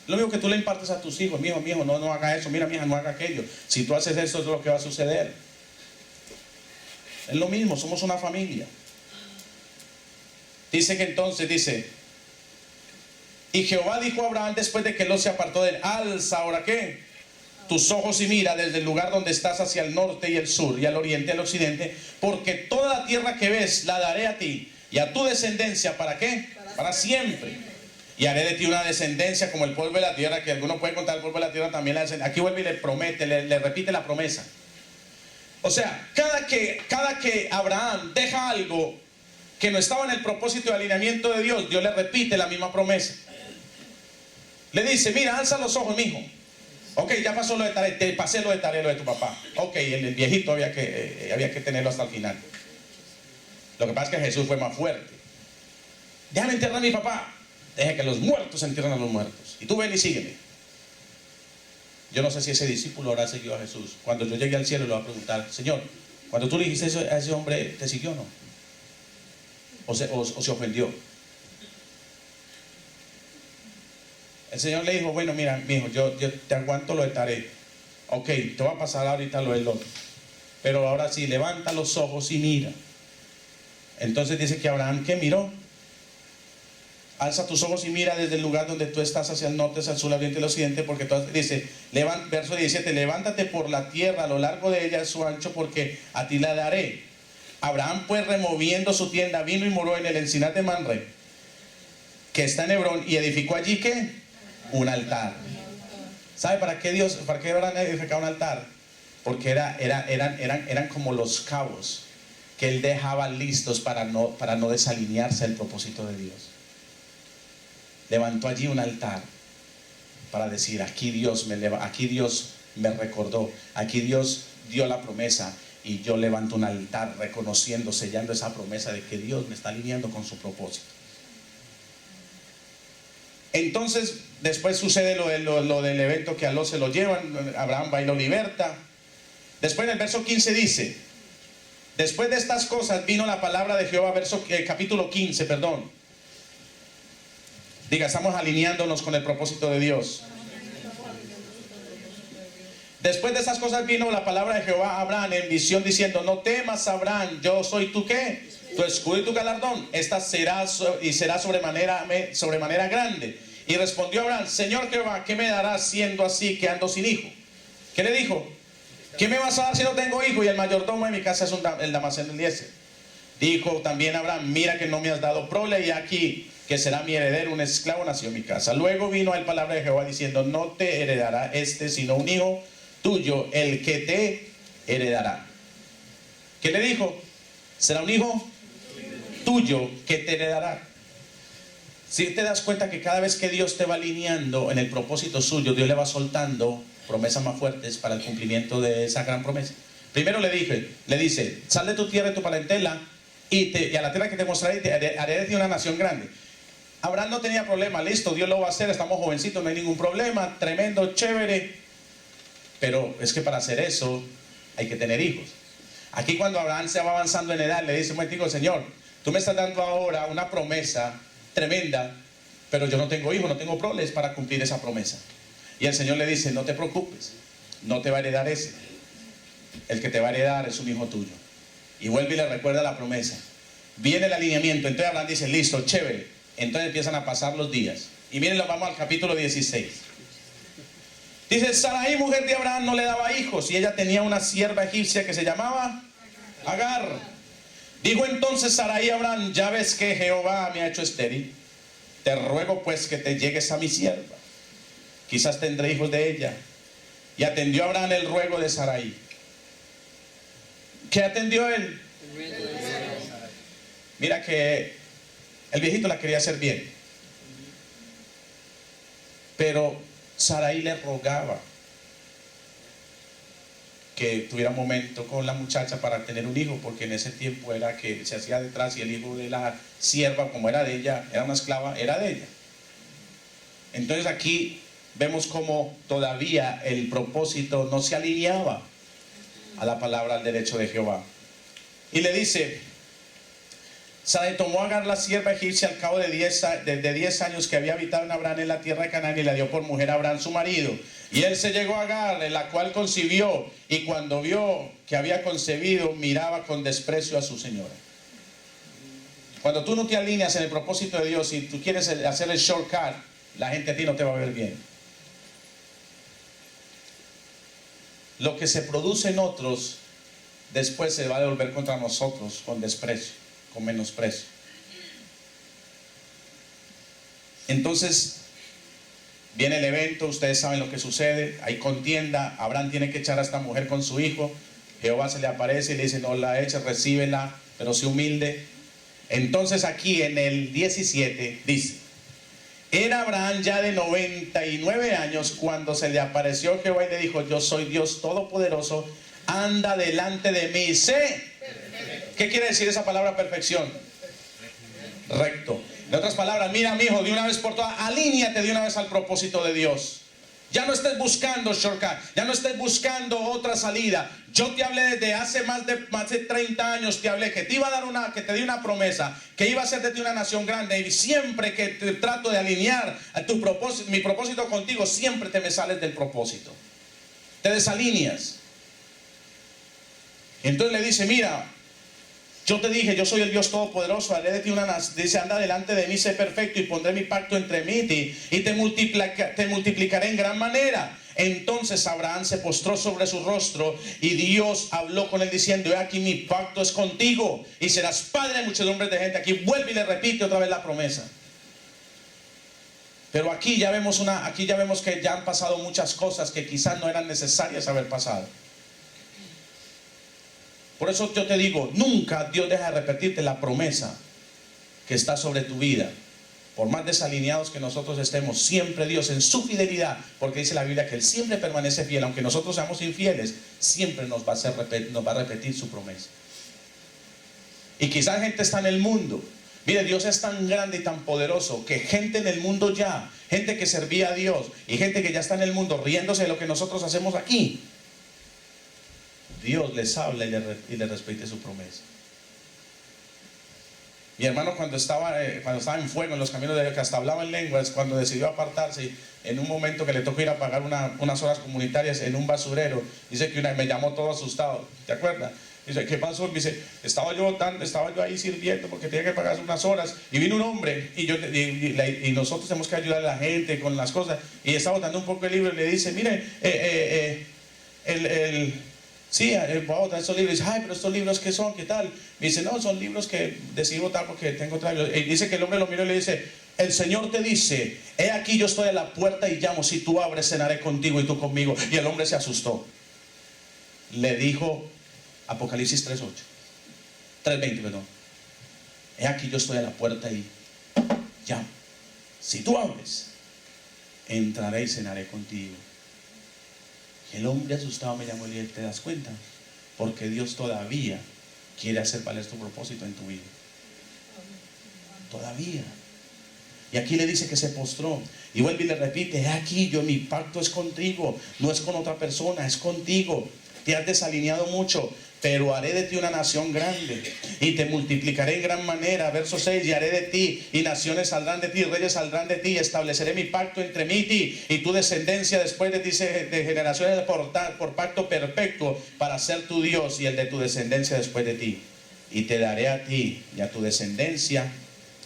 [SPEAKER 1] Lo mismo que tú le impartes a tus hijos: mi hijo, no haga eso, mira, mi hija, no haga aquello. Si tú haces eso, es lo que va a suceder. Es lo mismo, somos una familia. Dice que entonces, y Jehová dijo a Abraham después de que Lot se apartó de él: alza ahora, ¿qué? Tus ojos y mira desde el lugar donde estás hacia el norte y el sur, y al oriente y al occidente, porque toda la tierra que ves la daré a ti y a tu descendencia. ¿Para qué? Para siempre. Y haré de ti una descendencia como el polvo de la tierra, que alguno puede contar el polvo de la tierra también. Aquí vuelve y le promete, le repite la promesa. O sea, cada que Abraham deja algo que no estaba en el propósito de alineamiento de Dios, Dios le repite la misma promesa. Le dice: mira, alza los ojos, mijo. Ok, ya pasó lo de Taré, te pasé lo de Taré, lo de tu papá. Ok, el viejito había que tenerlo hasta el final. Lo que pasa es que Jesús fue más fuerte. Déjame enterrar a mi papá. Deje que los muertos entierren a los muertos. Y tú ven y sígueme. Yo no sé si ese discípulo ahora siguió a Jesús. Cuando yo llegue al cielo le voy a preguntar: Señor, cuando tú le dijiste eso a ese hombre, ¿te siguió o no? ¿O se ofendió? El Señor le dijo: bueno, mira, mijo, yo te aguanto lo de Taré. Ok, te va a pasar ahorita lo del otro. Pero ahora sí, levanta los ojos y mira. Entonces dice que Abraham, ¿qué miró? Alza tus ojos y mira desde el lugar donde tú estás hacia el norte, hacia el sur, al oriente y al occidente, porque dice, verso 17, levántate por la tierra a lo largo de ella, a su ancho, porque a ti la daré. Abraham, pues, removiendo su tienda, vino y moró en el encinar de Mamre, que está en Hebrón, y edificó allí, ¿qué? Un altar. ¿Sabe para qué Abraham edificaba un altar? Porque eran como los cabos que él dejaba listos para no desalinearse del propósito de Dios. Levantó allí un altar para decir: aquí Dios me recordó, aquí Dios dio la promesa, y yo levanto un altar reconociendo, sellando esa promesa de que Dios me está alineando con su propósito. Entonces después sucede lo del evento, que a Lot se lo llevan, Abraham va y lo liberta. Después en el verso 15 dice: después de estas cosas vino la palabra de Jehová, capítulo 15, perdón. Diga, estamos alineándonos con el propósito de Dios. Después de estas cosas vino la palabra de Jehová a Abraham en visión diciendo: no temas, Abraham, yo soy tu ¿qué? Tu escudo y tu galardón. Esta será sobremanera grande. Y respondió Abraham: Señor Jehová, ¿qué me darás siendo así que ando sin hijo? ¿Qué le dijo? ¿Qué me vas a dar si no tengo hijo? Y el mayordomo de mi casa es el Damaseno Eliezer. Dijo también Abraham: mira que no me has dado prole, y aquí que será mi heredero, un esclavo nació en mi casa. Luego vino el palabra de Jehová diciendo: no te heredará sino un hijo tuyo, el que te heredará. ¿Qué le dijo? Será un hijo tuyo que te heredará. Si te das cuenta que cada vez que Dios te va alineando en el propósito suyo, Dios le va soltando promesas más fuertes para el cumplimiento de esa gran promesa. Primero le dice: sal de tu tierra y tu parentela, y a la tierra que te mostraré, y te haré de ti una nación grande. Abraham no tenía problema, listo, Dios lo va a hacer, estamos jovencitos, no hay ningún problema, tremendo, chévere. Pero es que para hacer eso hay que tener hijos. Aquí cuando Abraham se va avanzando en edad, le dice: un momentico, Señor, tú me estás dando ahora una promesa tremenda, pero yo no tengo hijos, no tengo proles para cumplir esa promesa. Y el Señor le dice: no te preocupes, no te va a heredar ese. El que te va a heredar es un hijo tuyo. Y vuelve y le recuerda la promesa. Viene el alineamiento. Entonces Abraham dice: listo, chévere. Entonces empiezan a pasar los días. Y miren, vamos al capítulo 16. Dice: Sarai, mujer de Abraham, no le daba hijos, y ella tenía una sierva egipcia que se llamaba Agar. Dijo entonces Sarai a Abraham: ya ves que Jehová me ha hecho estéril. Te ruego pues que te llegues a mi sierva, quizás tendré hijos de ella. Y atendió Abraham el ruego de Sarai. ¿Qué atendió él? Mira que el viejito la quería hacer bien, pero Sarai le rogaba. que tuviera un momento con la muchacha para tener un hijo, porque en ese tiempo era que se hacía detrás y el hijo de la sierva, como era de ella, era una esclava, era de ella. Entonces aquí vemos como todavía el propósito no se alineaba a la palabra, al derecho de Jehová. Y le dice: Sarai tomó a Agar la sierva egipcia al cabo de 10 años que había habitado en Abraham en la tierra de Canaán, y la dio por mujer a Abraham su marido. Y él se llegó a Agar, en la cual concibió, y cuando vio que había concebido, miraba con desprecio a su señora. Cuando tú no te alineas en el propósito de Dios y tú quieres hacer el shortcut, la gente a ti no te va a ver bien. Lo que se produce en otros, después se va a devolver contra nosotros con desprecio, con menosprecio. Entonces viene el evento, ustedes saben lo que sucede, hay contienda, Abraham tiene que echar a esta mujer con su hijo, Jehová se le aparece y le dice: no la eches, recíbela, pero sé humilde. Entonces aquí en el 17 dice: era Abraham ya de 99 años cuando se le apareció Jehová y le dijo: yo soy Dios Todopoderoso, anda delante de mí y sé. ¿Qué quiere decir esa palabra perfección? Recto. En otras palabras, mira, mi hijo, de una vez por todas, alíñate de una vez al propósito de Dios. Ya no estés buscando shortcut, ya no estés buscando otra salida. Yo te hablé desde hace más de 30 años, te hablé que te iba a dar que te di una promesa, que iba a hacer de ti una nación grande, y siempre que te trato de alinear a tu propósito, mi propósito contigo, siempre te me sales del propósito, te desalineas. Entonces le dice: mira, yo te dije, yo soy el Dios Todopoderoso, haré de ti una nación. Dice: anda delante de mí, sé perfecto, y pondré mi pacto entre mí y ti, y te multiplicaré en gran manera. Entonces Abraham se postró sobre su rostro, y Dios habló con él diciendo: he aquí mi pacto es contigo, y serás padre de muchedumbres de gente. Aquí vuelve y le repite otra vez la promesa. Pero aquí ya vemos que ya han pasado muchas cosas que quizás no eran necesarias haber pasado. Por eso yo te digo, nunca Dios deja de repetirte la promesa que está sobre tu vida. Por más desalineados que nosotros estemos, siempre Dios en su fidelidad, porque dice la Biblia que Él siempre permanece fiel, aunque nosotros seamos infieles, siempre nos va a repetir su promesa. Y quizás gente está en el mundo. Mire, Dios es tan grande y tan poderoso que gente en el mundo ya, gente que servía a Dios y gente que ya está en el mundo riéndose de lo que nosotros hacemos aquí, Dios les habla y les repite su promesa. Mi hermano, cuando estaba en fuego en los caminos de Dios, que hasta hablaba en lenguas, cuando decidió apartarse, en un momento que le tocó ir a pagar unas horas comunitarias en un basurero, dice que me llamó todo asustado. ¿Te acuerdas? Dice: ¿qué pasó? Me dice: estaba yo ahí sirviendo porque tenía que pagar unas horas, y vino un hombre y nosotros tenemos que ayudar a la gente con las cosas, y estaba dando un poco el libro y le dice: mire, sí, voy a botar estos libros. Dice: ay, pero estos libros, ¿qué son? ¿Qué tal? Me dice: no, son libros que decidí botar porque tengo otra. Y dice que el hombre lo miró y le dice: el Señor te dice: he aquí yo estoy a la puerta y llamo, si tú abres, cenaré contigo y tú conmigo. Y el hombre se asustó. Le dijo Apocalipsis 3:20, perdón: he aquí yo estoy a la puerta y llamo, si tú abres, entraré y cenaré contigo. El hombre asustado me llamó y le dije: ¿te das cuenta? Porque Dios todavía quiere hacer valer tu propósito en tu vida. Todavía. Y aquí le dice que se postró. Y vuelve y le repite: he aquí mi pacto es contigo. No es con otra persona, es contigo. Te has desalineado mucho, pero haré de ti una nación grande y te multiplicaré en gran manera. Verso 6: y haré de ti, y naciones saldrán de ti, y reyes saldrán de ti, y estableceré mi pacto entre mí y ti, y tu descendencia después de ti, de generaciones por pacto perfecto, para ser tu Dios, y el de tu descendencia después de ti. Y te daré a ti y a tu descendencia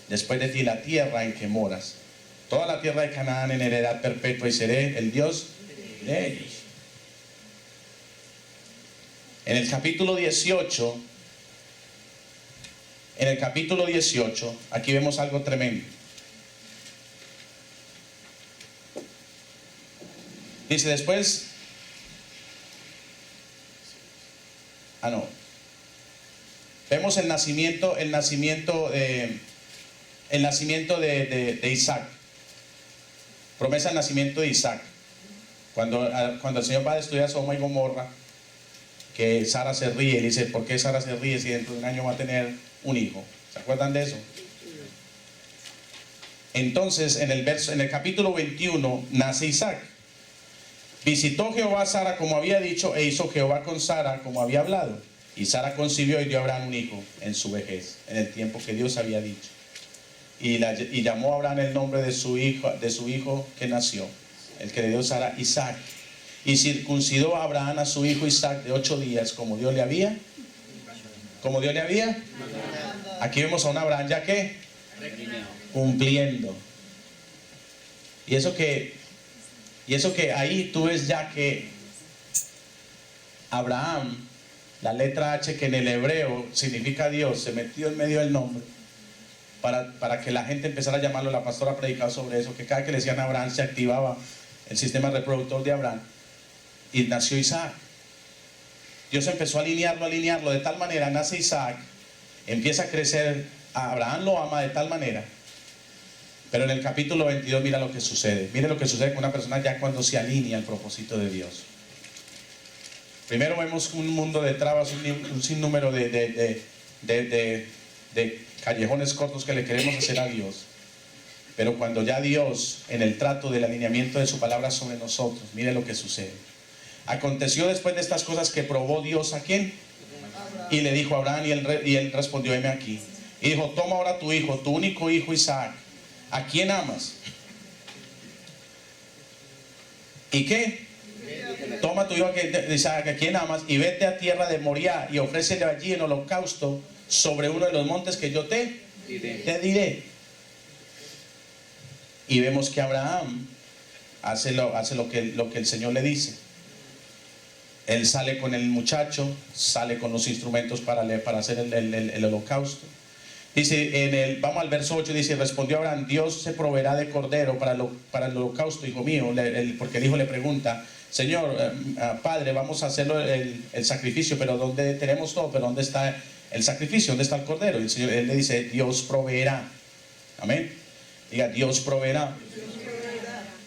[SPEAKER 1] después de ti la tierra en que moras, toda la tierra de Canaán, en heredad perpetua, y seré el Dios de ellos. En el capítulo 18, aquí vemos algo tremendo. Dice después, vemos el nacimiento de Isaac. Promesa del nacimiento de Isaac. Cuando el Señor va a destruir a Sodoma y Gomorra, que Sara se ríe y dice, ¿por qué Sara se ríe si dentro de un año va a tener un hijo? ¿Se acuerdan de eso? Entonces en el capítulo 21 nace Isaac. Visitó Jehová a Sara como había dicho, e hizo Jehová con Sara como había hablado. Y Sara concibió y dio a Abraham un hijo en su vejez, en el tiempo que Dios había dicho. Y llamó a Abraham el nombre de su hijo que nació, el que le dio Sara, Isaac. Y circuncidó a Abraham a su hijo Isaac de 8 días, como Dios le había. Como Dios le había. Aquí vemos a un Abraham ya que cumpliendo. Y eso que ahí tú ves ya que Abraham, la letra H que en el hebreo significa Dios, se metió en medio del nombre para que la gente empezara a llamarlo. La pastora ha predicado sobre eso, que cada que le decían Abraham se activaba el sistema reproductor de Abraham y nació Isaac. Dios empezó a alinearlo de tal manera, nace Isaac, empieza a crecer, a Abraham lo ama de tal manera. Pero en el capítulo 22 mira lo que sucede. Mire lo que sucede con una persona ya cuando se alinea al propósito de Dios. Primero vemos un mundo de trabas, un sinnúmero de callejones cortos que le queremos hacer a Dios. Pero cuando ya Dios, en el trato del alineamiento de su palabra sobre nosotros, mire lo que sucede. Aconteció después de estas cosas que probó Dios ¿a quién? Y le dijo a Abraham, y él respondió, heme aquí. Y dijo, toma ahora tu hijo, tu único hijo Isaac, ¿a quién amas? ¿Y qué? Toma tu hijo Isaac, ¿a quién amas? Y vete a tierra de Moriah y ofrécele allí en holocausto sobre uno de los montes que yo te diré. Y vemos que Abraham hace lo que el Señor le dice. Él sale con el muchacho, sale con los instrumentos para hacer el holocausto. Dice, vamos al verso 8, dice, respondió Abraham, Dios se proveerá de cordero para el holocausto, hijo mío, porque el hijo le pregunta, Señor, Padre, vamos a hacerlo el sacrificio, pero ¿dónde tenemos todo? ¿Pero dónde está el sacrificio? ¿Dónde está el cordero? Y el Señor, él le dice, Dios proveerá. Amén. Diga, Dios proveerá.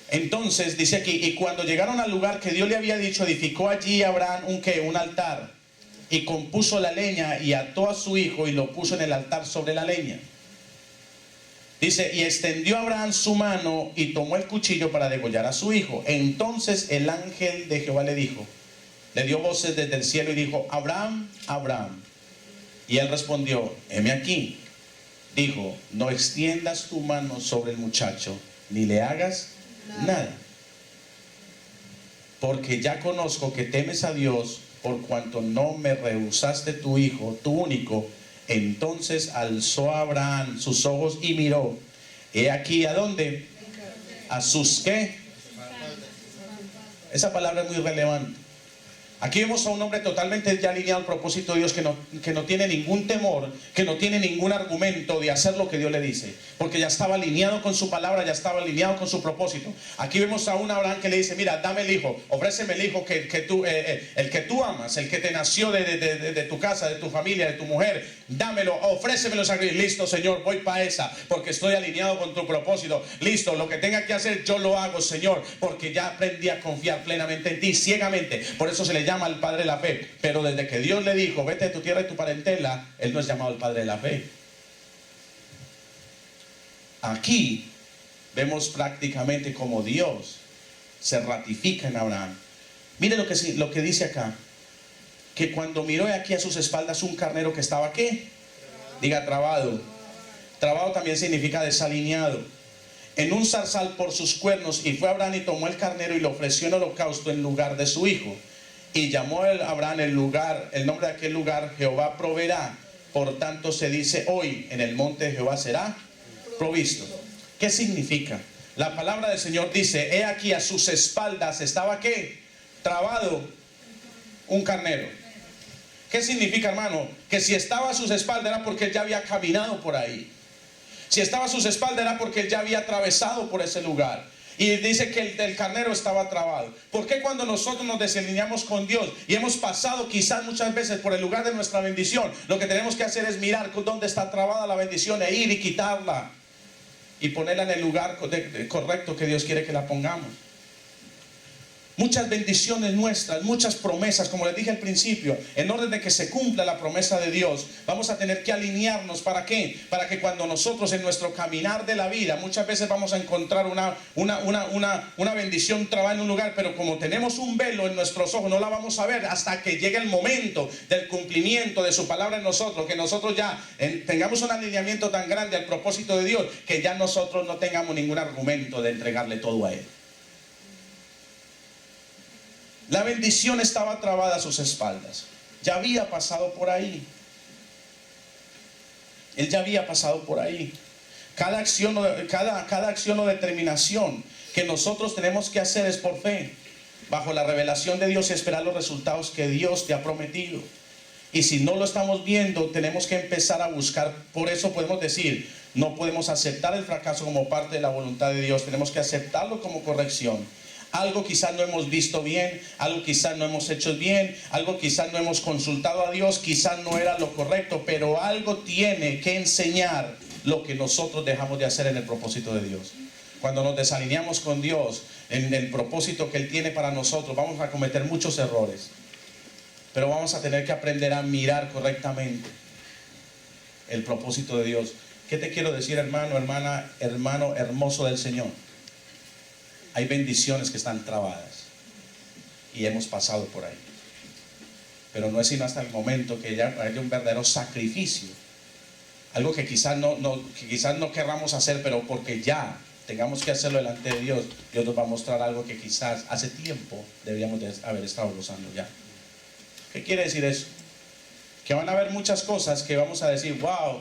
[SPEAKER 1] Entonces dice aquí, y cuando llegaron al lugar que Dios le había dicho, edificó allí Abraham un altar, y compuso la leña y ató a su hijo y lo puso en el altar sobre la leña. Dice, y extendió Abraham su mano y tomó el cuchillo para degollar a su hijo. Entonces el ángel de Jehová le dijo, le dio voces desde el cielo y dijo, Abraham, Abraham. Y él respondió, heme aquí. Dijo, no extiendas tu mano sobre el muchacho, ni le hagas nada, porque ya conozco que temes a Dios, por cuanto no me rehusaste tu hijo, tu único. Entonces alzó Abraham sus ojos y miró. He aquí, ¿a dónde? A sus ¿qué? Esa palabra es muy relevante. Aquí vemos a un hombre totalmente ya alineado al propósito de Dios, que no tiene ningún temor, que no tiene ningún argumento de hacer lo que Dios le dice, porque ya estaba alineado con su palabra, ya estaba alineado con su propósito. Aquí vemos a un Abraham que le dice, mira, dame el hijo, ofréceme el hijo el que tú amas, el que te nació de tu casa, de tu familia, de tu mujer, dámelo, ofrécemelo sacrificio. Listo, Señor, voy para esa, porque estoy alineado con tu propósito. Listo, lo que tenga que hacer yo lo hago, Señor, porque ya aprendí a confiar plenamente en ti, ciegamente. Por eso se le llama el padre de la fe. Pero desde que Dios le dijo, vete de tu tierra y tu parentela, él no es llamado el padre de la fe. Aquí vemos prácticamente como Dios se ratifica en Abraham. Mire lo que dice acá, que cuando miró aquí a sus espaldas un carnero que estaba ¿qué? Diga, trabado. Trabado también significa desalineado, en un zarzal por sus cuernos. Y fue Abraham y tomó el carnero y lo ofreció en holocausto en lugar de su hijo. Y llamó Abraham el nombre de aquel lugar, Jehová proveerá. Por tanto se dice hoy, en el monte de Jehová será provisto. ¿Qué significa? La palabra del Señor dice, he aquí a sus espaldas estaba ¿qué? Trabado un carnero. ¿Qué significa, hermano? Que si estaba a sus espaldas era porque él ya había caminado por ahí. Si estaba a sus espaldas era porque él ya había atravesado por ese lugar. Y dice que el carnero estaba trabado. ¿Por qué cuando nosotros nos desalineamos con Dios y hemos pasado quizás muchas veces por el lugar de nuestra bendición, lo que tenemos que hacer es mirar dónde está trabada la bendición e ir y quitarla y ponerla en el lugar correcto que Dios quiere que la pongamos? Muchas bendiciones nuestras, muchas promesas, como les dije al principio, en orden de que se cumpla la promesa de Dios, vamos a tener que alinearnos. ¿Para qué? Para que cuando nosotros en nuestro caminar de la vida, muchas veces vamos a encontrar una bendición trabada en un lugar, pero como tenemos un velo en nuestros ojos, no la vamos a ver hasta que llegue el momento del cumplimiento de su palabra en nosotros, que nosotros ya tengamos un alineamiento tan grande al propósito de Dios, que ya nosotros no tengamos ningún argumento de entregarle todo a Él. La bendición estaba trabada a sus espaldas. Ya había pasado por ahí. Él ya había pasado por ahí. Cada acción o determinación que nosotros tenemos que hacer es por fe, bajo la revelación de Dios, y esperar los resultados que Dios te ha prometido. Y si no lo estamos viendo, tenemos que empezar a buscar. Por eso podemos decir, no podemos aceptar el fracaso como parte de la voluntad de Dios. Tenemos que aceptarlo como corrección. Algo quizás no hemos visto bien, algo quizás no hemos hecho bien, algo quizás no hemos consultado a Dios, quizás no era lo correcto, pero algo tiene que enseñar lo que nosotros dejamos de hacer en el propósito de Dios. Cuando nos desalineamos con Dios en el propósito que Él tiene para nosotros, vamos a cometer muchos errores, pero vamos a tener que aprender a mirar correctamente el propósito de Dios. ¿Qué te quiero decir, hermano, hermana, hermano hermoso del Señor? Hay bendiciones que están trabadas y hemos pasado por ahí, pero no es sino hasta el momento que ya haya un verdadero sacrificio, algo que quizás no querramos hacer, pero porque ya tengamos que hacerlo delante de Dios, Dios nos va a mostrar algo que quizás hace tiempo deberíamos de haber estado gozando ya. ¿Qué quiere decir eso? Que van a haber muchas cosas que vamos a decir, wow,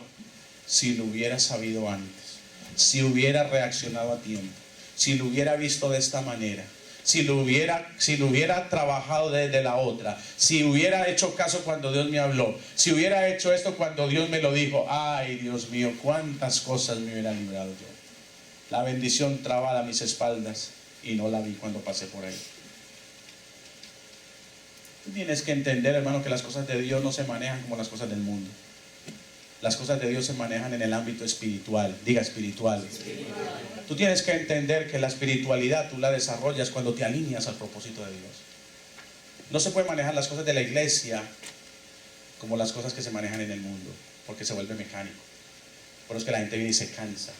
[SPEAKER 1] si lo hubiera sabido antes, si hubiera reaccionado a tiempo, si lo hubiera visto de esta manera, si lo hubiera trabajado desde la otra, si hubiera hecho caso cuando Dios me habló, si hubiera hecho esto cuando Dios me lo dijo. Ay, Dios mío, cuántas cosas me hubiera librado yo. La bendición trabada a mis espaldas y no la vi cuando pasé por ahí. Tú tienes que entender, hermano, que las cosas de Dios no se manejan como las cosas del mundo. Las cosas de Dios se manejan en el ámbito espiritual. Diga espiritual. Tú tienes que entender que la espiritualidad tú la desarrollas cuando te alineas al propósito de Dios. No se puede manejar las cosas de la iglesia como las cosas que se manejan en el mundo, porque se vuelve mecánico. Por eso es que la gente viene y se cansa.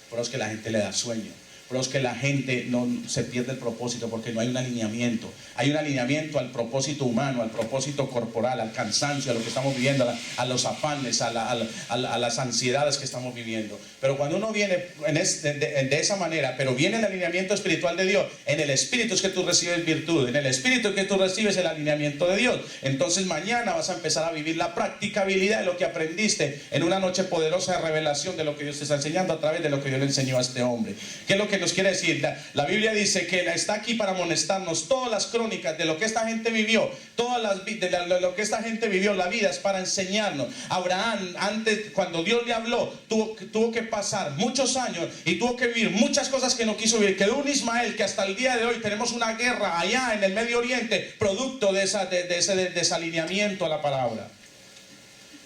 [SPEAKER 1] Por eso es que la gente le da sueño. Por eso es que la gente no se pierde el propósito, porque no hay un alineamiento. Hay un alineamiento al propósito humano, al propósito corporal, al cansancio, a lo que estamos viviendo, a los afanes, a las ansiedades que estamos viviendo. Pero cuando uno viene de esa manera, pero viene el alineamiento espiritual de Dios, en el espíritu es que tú recibes virtud, en el espíritu es que tú recibes el alineamiento de Dios. Entonces mañana vas a empezar a vivir la practicabilidad de lo que aprendiste en una noche poderosa de revelación de lo que Dios te está enseñando a través de lo que Dios le enseñó a este hombre. ¿Qué es lo que nos quiere decir? La Biblia dice que está aquí para amonestarnos. Todas las crónicas de lo que esta gente vivió, de lo que esta gente vivió, la vida es para enseñarnos. Abraham, antes, cuando Dios le habló, tuvo que pasar muchos años y tuvo que vivir muchas cosas que no quiso vivir. Quedó un Ismael que hasta el día de hoy tenemos una guerra allá en el Medio Oriente, producto de ese desalineamiento a la palabra.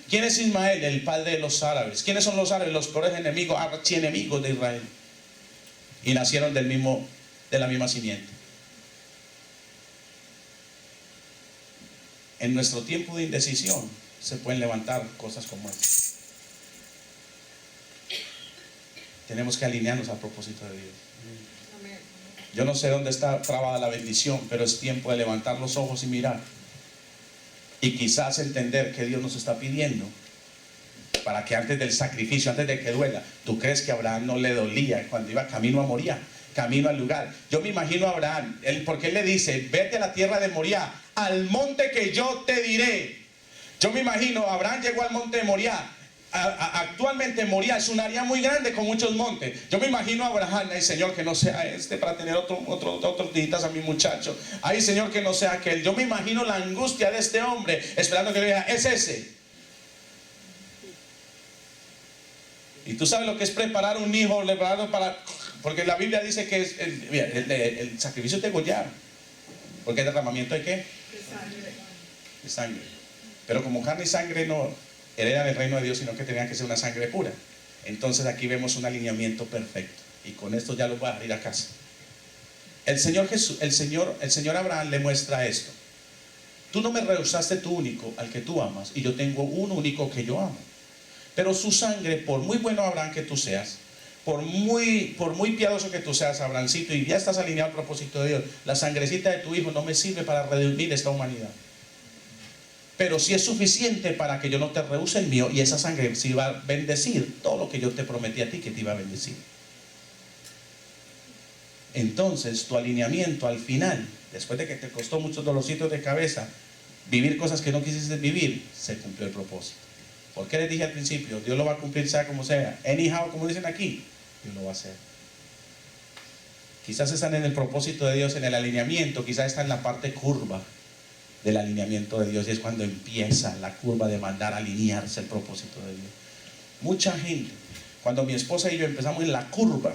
[SPEAKER 1] ¿Quién es Ismael? El padre de los árabes. ¿Quiénes son los árabes? Los peores enemigos, archienemigos de Israel. Y nacieron de la misma simiente. En nuestro tiempo de indecisión se pueden levantar cosas como esta. Tenemos que alinearnos al propósito de Dios. Yo no sé dónde está trabada la bendición, pero es tiempo de levantar los ojos y mirar. Y quizás entender que Dios nos está pidiendo para que antes del sacrificio, antes de que duela. ¿Tú crees que a Abraham no le dolía cuando iba camino a Moría, camino al lugar? Yo me imagino a Abraham, porque él le dice, vete a la tierra de Moría, al monte que yo te diré. Yo me imagino, Abraham llegó al monte de Moría. Actualmente Moría es un área muy grande con muchos montes. Yo me imagino a Abraham, ay Señor, que no sea este para tener otros días a mi muchacho. Ay Señor, que no sea aquel. Yo me imagino la angustia de este hombre esperando que le diga, es ese. Y tú sabes lo que es preparar un hijo, prepararlo para... Porque la Biblia dice que es el sacrificio es degollar. Porque el derramamiento de ¿qué? De sangre. Pero como carne y sangre no heredan el reino de Dios, sino que tenían que ser una sangre pura. Entonces aquí vemos un alineamiento perfecto. Y con esto ya los voy a ir a casa. El Señor Abraham le muestra esto. Tú no me rehusaste tu único, al que tú amas, y yo tengo un único que yo amo. Pero su sangre, por muy bueno Abraham que tú seas, por muy piadoso que tú seas, Abrahamcito, y ya estás alineado al propósito de Dios, la sangrecita de tu hijo no me sirve para redimir esta humanidad. Pero sí es suficiente para que yo no te rehúse el mío, y esa sangre sí va a bendecir todo lo que yo te prometí a ti que te iba a bendecir. Entonces tu alineamiento al final, después de que te costó muchos dolorcitos de cabeza, vivir cosas que no quisiste vivir, se cumplió el propósito. ¿Por qué les dije al principio? Dios lo va a cumplir sea como sea. Anyhow, como dicen aquí, Dios lo va a hacer. Quizás están en el propósito de Dios, en el alineamiento, quizás está en la parte curva del alineamiento de Dios, y es cuando empieza la curva de mandar a alinearse el propósito de Dios. Mucha gente, cuando mi esposa y yo empezamos en la curva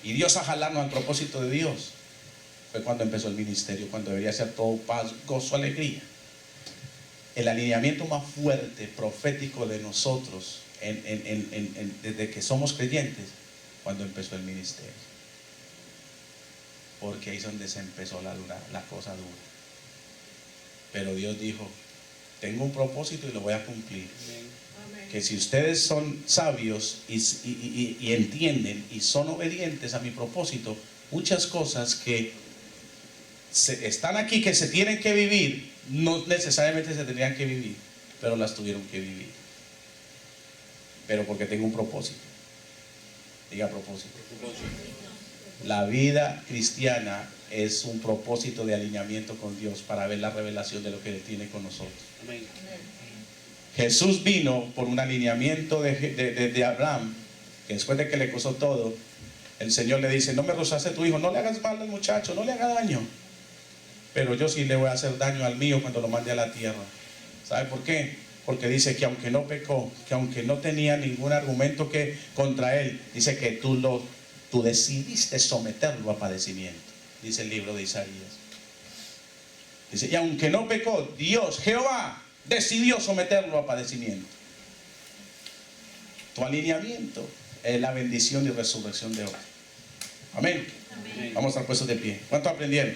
[SPEAKER 1] y Dios a jalarnos al propósito de Dios, fue cuando empezó el ministerio, cuando debería ser todo paz, gozo, alegría. El alineamiento más fuerte, profético de nosotros, desde que somos creyentes, cuando empezó el ministerio. Porque ahí es donde se empezó la cosa dura. Pero Dios dijo, tengo un propósito y lo voy a cumplir. Amén. Que si ustedes son sabios y entienden y son obedientes a mi propósito, muchas cosas que están aquí, que se tienen que vivir, no necesariamente se tendrían que vivir, pero las tuvieron que vivir. Pero porque tengo un propósito. Diga propósito. La vida cristiana es un propósito de alineamiento con Dios para ver la revelación de lo que Él tiene con nosotros. Amén. Jesús vino por un alineamiento de Abraham, que después de que le costó todo, el Señor le dice, no me rozaste tu hijo, no le hagas mal al muchacho, no le haga daño, pero yo sí le voy a hacer daño al mío cuando lo mande a la tierra. ¿Sabe por qué? Porque dice que aunque no pecó, que aunque no tenía ningún argumento contra él, dice que tú decidiste someterlo a padecimiento, dice el libro de Isaías. Dice, y aunque no pecó, Dios, Jehová, decidió someterlo a padecimiento. Tu alineamiento es la bendición y resurrección de hoy. Amén. Amén. Vamos a estar puestos de pie. ¿Cuánto aprendieron?